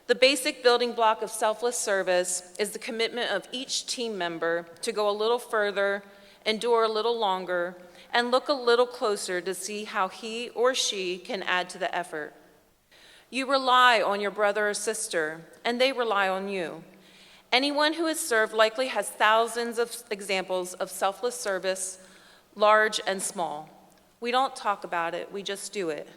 The basic building block of selfless service is the commitment of each team member to go a little further, endure a little longer, and look a little closer to see how he or she can add to the effort. You rely on your brother or sister, and they rely on you. Anyone who has served likely has thousands of examples of selfless service, large and small. We don't talk about it, we just do it.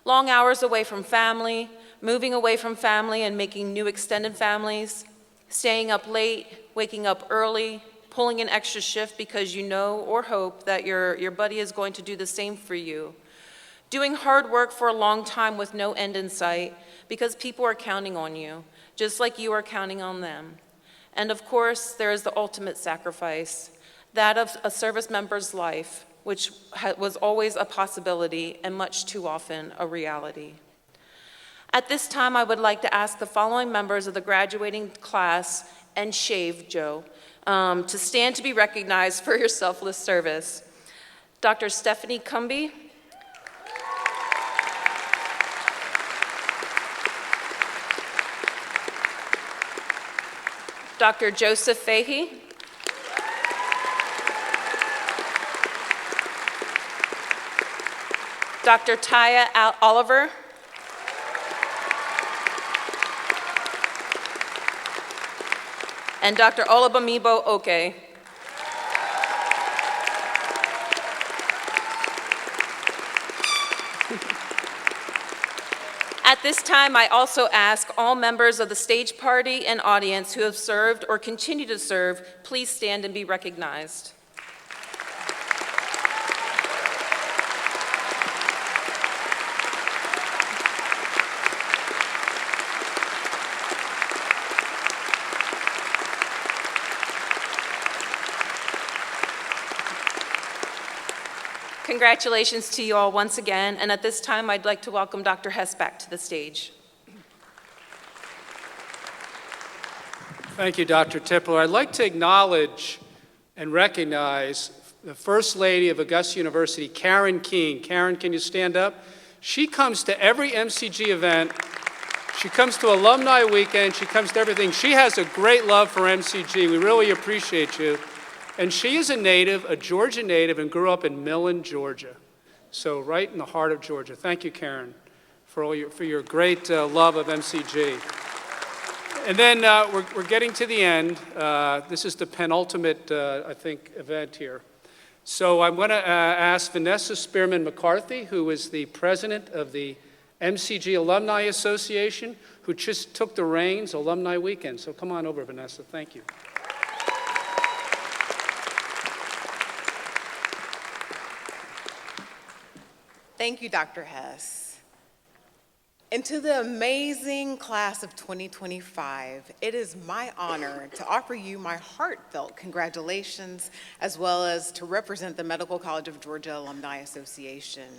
Long hours away from family, moving away from family and making new extended families, staying up late, waking up early, pulling an extra shift because you know or hope that your buddy is going to do the same for you. Doing hard work for a long time with no end in sight because people are counting on you, just like you are counting on them. And of course, there is the ultimate sacrifice, that of a service member's life, which was always a possibility and much too often a reality. At this time, I would like to ask the following members of the graduating class and Shave Joe to stand to be recognized for your selfless service. Dr. Stephanie Cumby, Dr. Joseph Fahey, Dr. Taya Oliver, and Dr. Olabamibo Oke. At this time, I also ask all members of the stage party and audience who have served or continue to serve, please stand and be recognized. Congratulations to you all once again, and at this time I'd like to welcome Dr. Hess back to the stage. Thank you, Dr. Tipler. I'd like to acknowledge and recognize the First Lady of Augusta University, Karen King. Karen, can you stand up? She comes to every MCG event. She comes to Alumni Weekend. She comes to everything. She has a great love for MCG. We really appreciate you. And she is a native, a Georgia native, and grew up in Millen, Georgia. So right in the heart of Georgia. Thank you, Karen, for your great love of MCG. And then we're getting to the end. This is the penultimate, I think, event here. So I'm going to ask Vanessa Spearman-McCarthy, who is the president of the MCG Alumni Association, who just took the reins Alumni Weekend. So come on over, Vanessa. Thank you. Thank you, Dr. Hess. And to the amazing class of 2025, it is my honor to offer you my heartfelt congratulations, as well as to represent the Medical College of Georgia Alumni Association.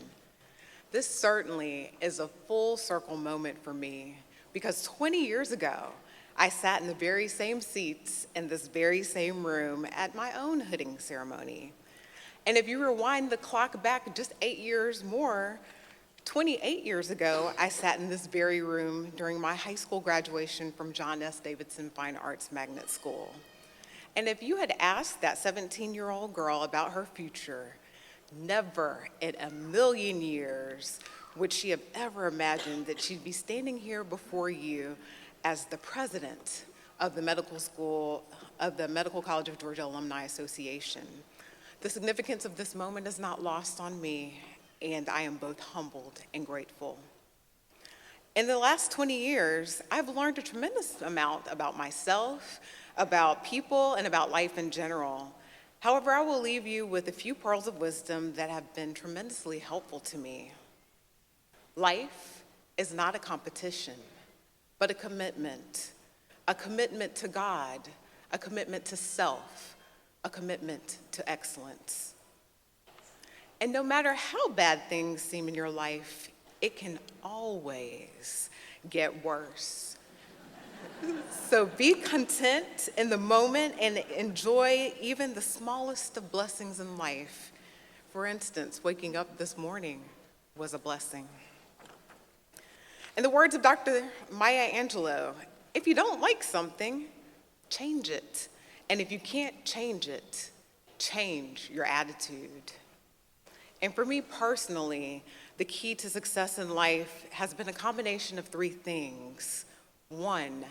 This certainly is a full circle moment for me, because 20 years ago, I sat in the very same seats in this very same room at my own hooding ceremony. And if you rewind the clock back just 8 years more, 28 years ago, I sat in this very room during my high school graduation from John S. Davidson Fine Arts Magnet School. And if you had asked that 17-year-old girl about her future, never in a million years would she have ever imagined that she'd be standing here before you as the president of the Medical College of Georgia Alumni Association. The significance of this moment is not lost on me, and I am both humbled and grateful. In the last 20 years, I've learned a tremendous amount about myself, about people, and about life in general. However, I will leave you with a few pearls of wisdom that have been tremendously helpful to me. Life is not a competition, but a commitment to God, a commitment to self, a commitment to excellence. And no matter how bad things seem in your life, it can always get worse. So be content in the moment and enjoy even the smallest of blessings in life. For instance, waking up this morning was a blessing. In the words of Dr. Maya Angelou, if you don't like something, change it. And if you can't change it, change your attitude. And for me personally, the key to success in life has been a combination of three things. 1,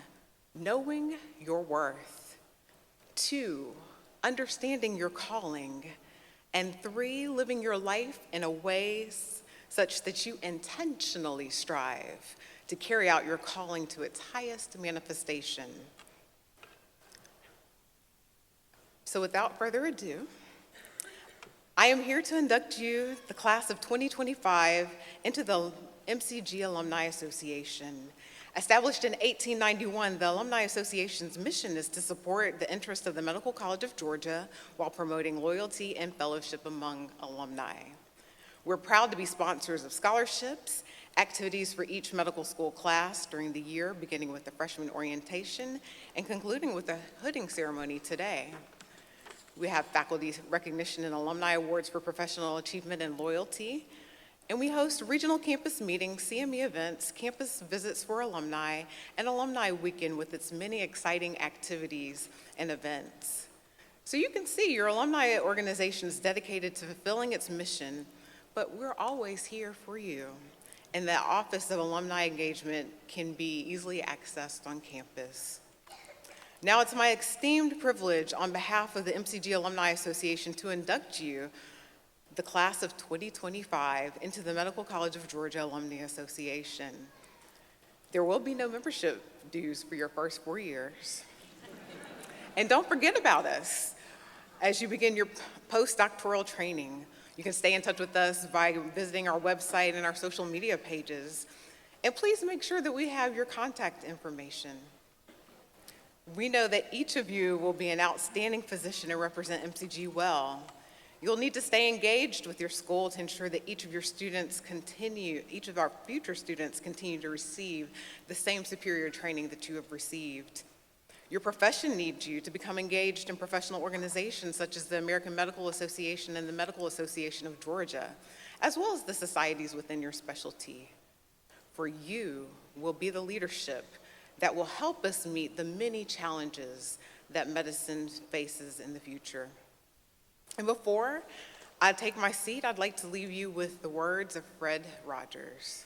knowing your worth. 2, understanding your calling. And 3, living your life in a way such that you intentionally strive to carry out your calling to its highest manifestation. So without further ado, I am here to induct you, the class of 2025, into the MCG Alumni Association. Established in 1891, the Alumni Association's mission is to support the interests of the Medical College of Georgia while promoting loyalty and fellowship among alumni. We're proud to be sponsors of scholarships, activities for each medical school class during the year, beginning with the freshman orientation and concluding with the hooding ceremony today. We have faculty recognition and alumni awards for professional achievement and loyalty. And we host regional campus meetings, CME events, campus visits for alumni, and Alumni Weekend with its many exciting activities and events. So you can see your alumni organization is dedicated to fulfilling its mission, but we're always here for you. And the Office of Alumni Engagement can be easily accessed on campus. Now it's my esteemed privilege on behalf of the MCG Alumni Association to induct you, the class of 2025, into the Medical College of Georgia Alumni Association. There will be no membership dues for your first 4 years. And don't forget about us as you begin your postdoctoral training. You can stay in touch with us by visiting our website and our social media pages. And please make sure that we have your contact information. We know that each of you will be an outstanding physician and represent MCG well. You'll need to stay engaged with your school to ensure that each of our future students continue to receive the same superior training that you have received. Your profession needs you to become engaged in professional organizations such as the American Medical Association and the Medical Association of Georgia, as well as the societies within your specialty. For you will be the leadership that will help us meet the many challenges that medicine faces in the future. And before I take my seat, I'd like to leave you with the words of Fred Rogers.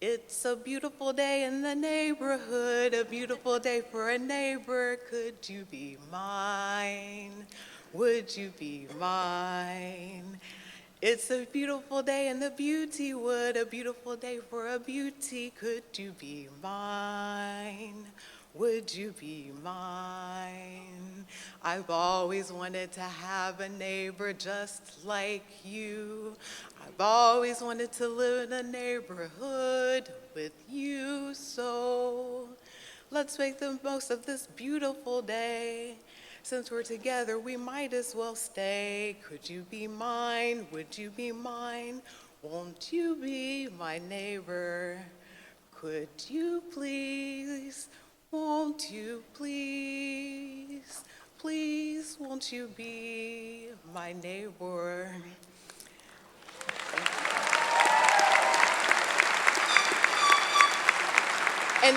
It's a beautiful day in the neighborhood, a beautiful day for a neighbor. Could you be mine? Would you be mine? It's a beautiful day in the beauty wood, a beautiful day for a beauty. Could you be mine? would you be mine? I've always wanted to have a neighbor just like you. I've always wanted to live in a neighborhood with you, so let's make the most of this beautiful day. Since we're together, we might as well stay. Could you be mine? Would you be mine? Won't you be my neighbor? Could you please? Won't you please? Please, won't you be my neighbor? And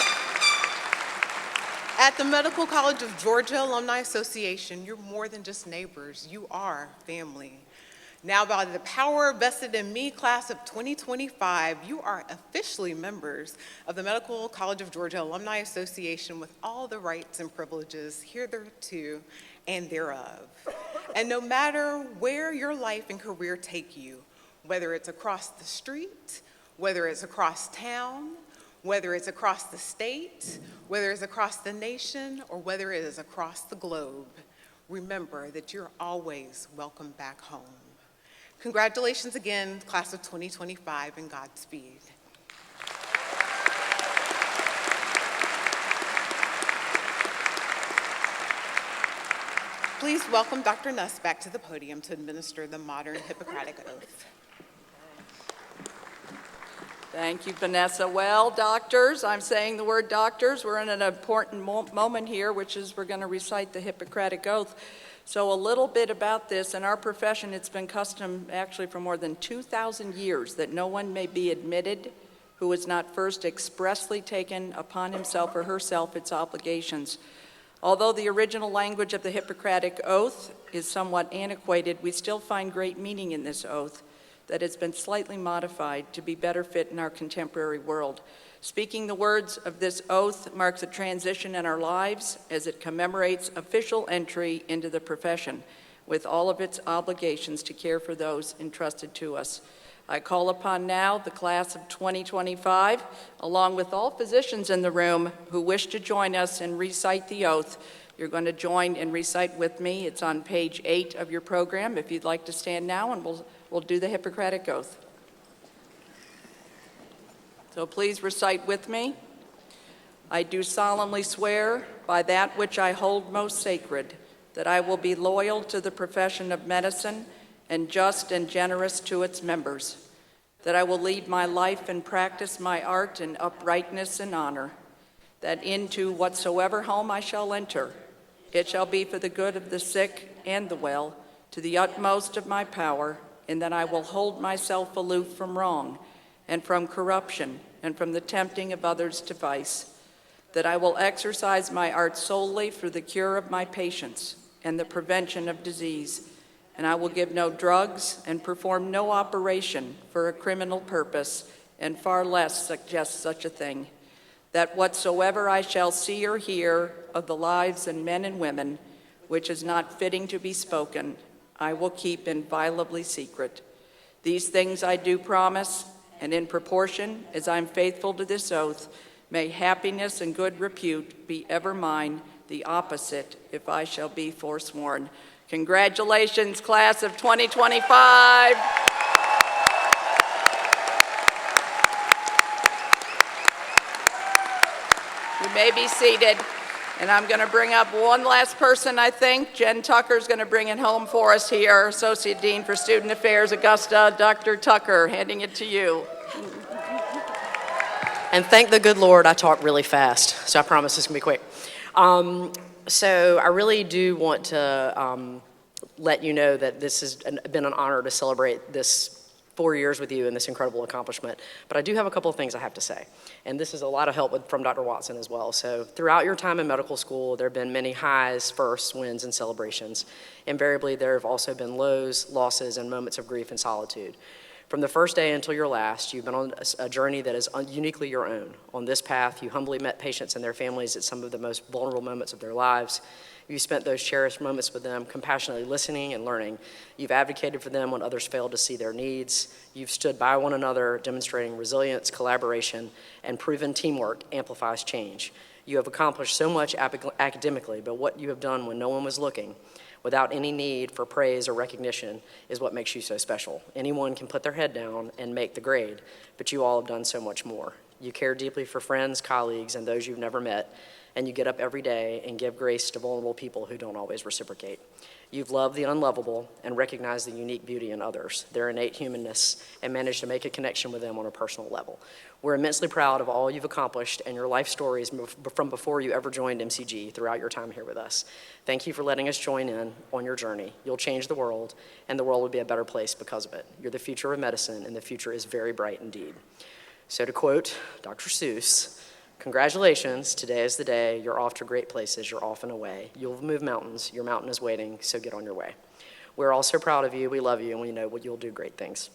at the Medical College of Georgia Alumni Association, you're more than just neighbors, you are family. Now, by the power vested in me, class of 2025, you are officially members of the Medical College of Georgia Alumni Association with all the rights and privileges hitherto and thereof. And no matter where your life and career take you, whether it's across the street, whether it's across town, whether it's across the state, whether it's across the nation, or whether it is across the globe, remember that you're always welcome back home. Congratulations again, class of 2025, and Godspeed. Please welcome Dr. Nuss back to the podium to administer the modern Hippocratic Oath. Thank you, Vanessa. Well, doctors, I'm saying the word doctors. We're in an important moment here, which is we're going to recite the Hippocratic Oath. So a little bit about this. In our profession, it's been custom actually for more than 2,000 years that no one may be admitted who has not first expressly taken upon himself or herself its obligations. Although the original language of the Hippocratic Oath is somewhat antiquated, we still find great meaning in this oath that has been slightly modified to be better fit in our contemporary world. Speaking the words of this oath marks a transition in our lives as it commemorates official entry into the profession with all of its obligations to care for those entrusted to us. I call upon now the class of 2025, along with all physicians in the room who wish to join us and recite the oath. You're going to join and recite with me. It's on page 8 of your program. If you'd like to stand now, and we'll do the Hippocratic Oath. So please recite with me. I do solemnly swear by that which I hold most sacred, that I will be loyal to the profession of medicine and just and generous to its members, that I will lead my life and practice my art in uprightness and honor, that into whatsoever home I shall enter, it shall be for the good of the sick and the well, to the utmost of my power, and that I will hold myself aloof from wrong and from corruption and from the tempting of others to vice, that I will exercise my art solely for the cure of my patients and the prevention of disease, and I will give no drugs and perform no operation for a criminal purpose, and far less suggest such a thing, that whatsoever I shall see or hear of the lives of men and women, which is not fitting to be spoken, I will keep inviolably secret. These things I do promise, and in proportion as I am faithful to this oath, may happiness and good repute be ever mine, the opposite if I shall be forsworn. Congratulations, class of 2025. You may be seated. And I'm going to bring up one last person, I think. Jen Tucker's going to bring it home for us here, Associate Dean for Student Affairs, Augusta. Dr. Tucker, handing it to you. And thank the good Lord I talk really fast, so I promise this can be quick. So I really do want to let you know that this has been an honor to celebrate this 4 years with you and this incredible accomplishment. But I do have a couple of things I have to say. And this is a lot of help from Dr. Watson as well. So throughout your time in medical school, there have been many highs, firsts, wins, and celebrations. Invariably, there have also been lows, losses, and moments of grief and solitude. From the first day until your last, you've been on a journey that is uniquely your own. On this path, you humbly met patients and their families at some of the most vulnerable moments of their lives. You spent those cherished moments with them, compassionately listening and learning. You've advocated for them when others failed to see their needs. You've stood by one another, demonstrating resilience, collaboration, and proven teamwork amplifies change. You have accomplished so much academically, but what you have done when no one was looking, without any need for praise or recognition, is what makes you so special. Anyone can put their head down and make the grade, but you all have done so much more. You care deeply for friends, colleagues, and those you've never met, and you get up every day and give grace to vulnerable people who don't always reciprocate. You've loved the unlovable and recognized the unique beauty in others, their innate humanness, and managed to make a connection with them on a personal level. We're immensely proud of all you've accomplished and your life stories from before you ever joined MCG throughout your time here with us. Thank you for letting us join in on your journey. You'll change the world, and the world will be a better place because of it. You're the future of medicine, and the future is very bright indeed. So to quote Dr. Seuss, congratulations, today is the day, you're off to great places, you're off and away. You'll move mountains, your mountain is waiting, so get on your way. We're all so proud of you, we love you, and we know you'll do great things.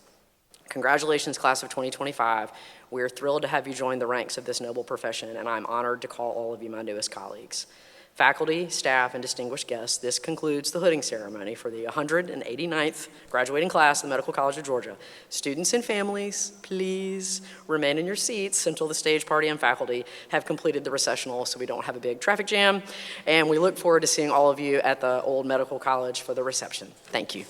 Congratulations, class of 2025. We are thrilled to have you join the ranks of this noble profession, and I'm honored to call all of you my newest colleagues. Faculty, staff, and distinguished guests, this concludes the hooding ceremony for the 189th graduating class of the Medical College of Georgia. Students and families, please remain in your seats until the stage party and faculty have completed the recessional so we don't have a big traffic jam. And we look forward to seeing all of you at the old Medical College for the reception. Thank you.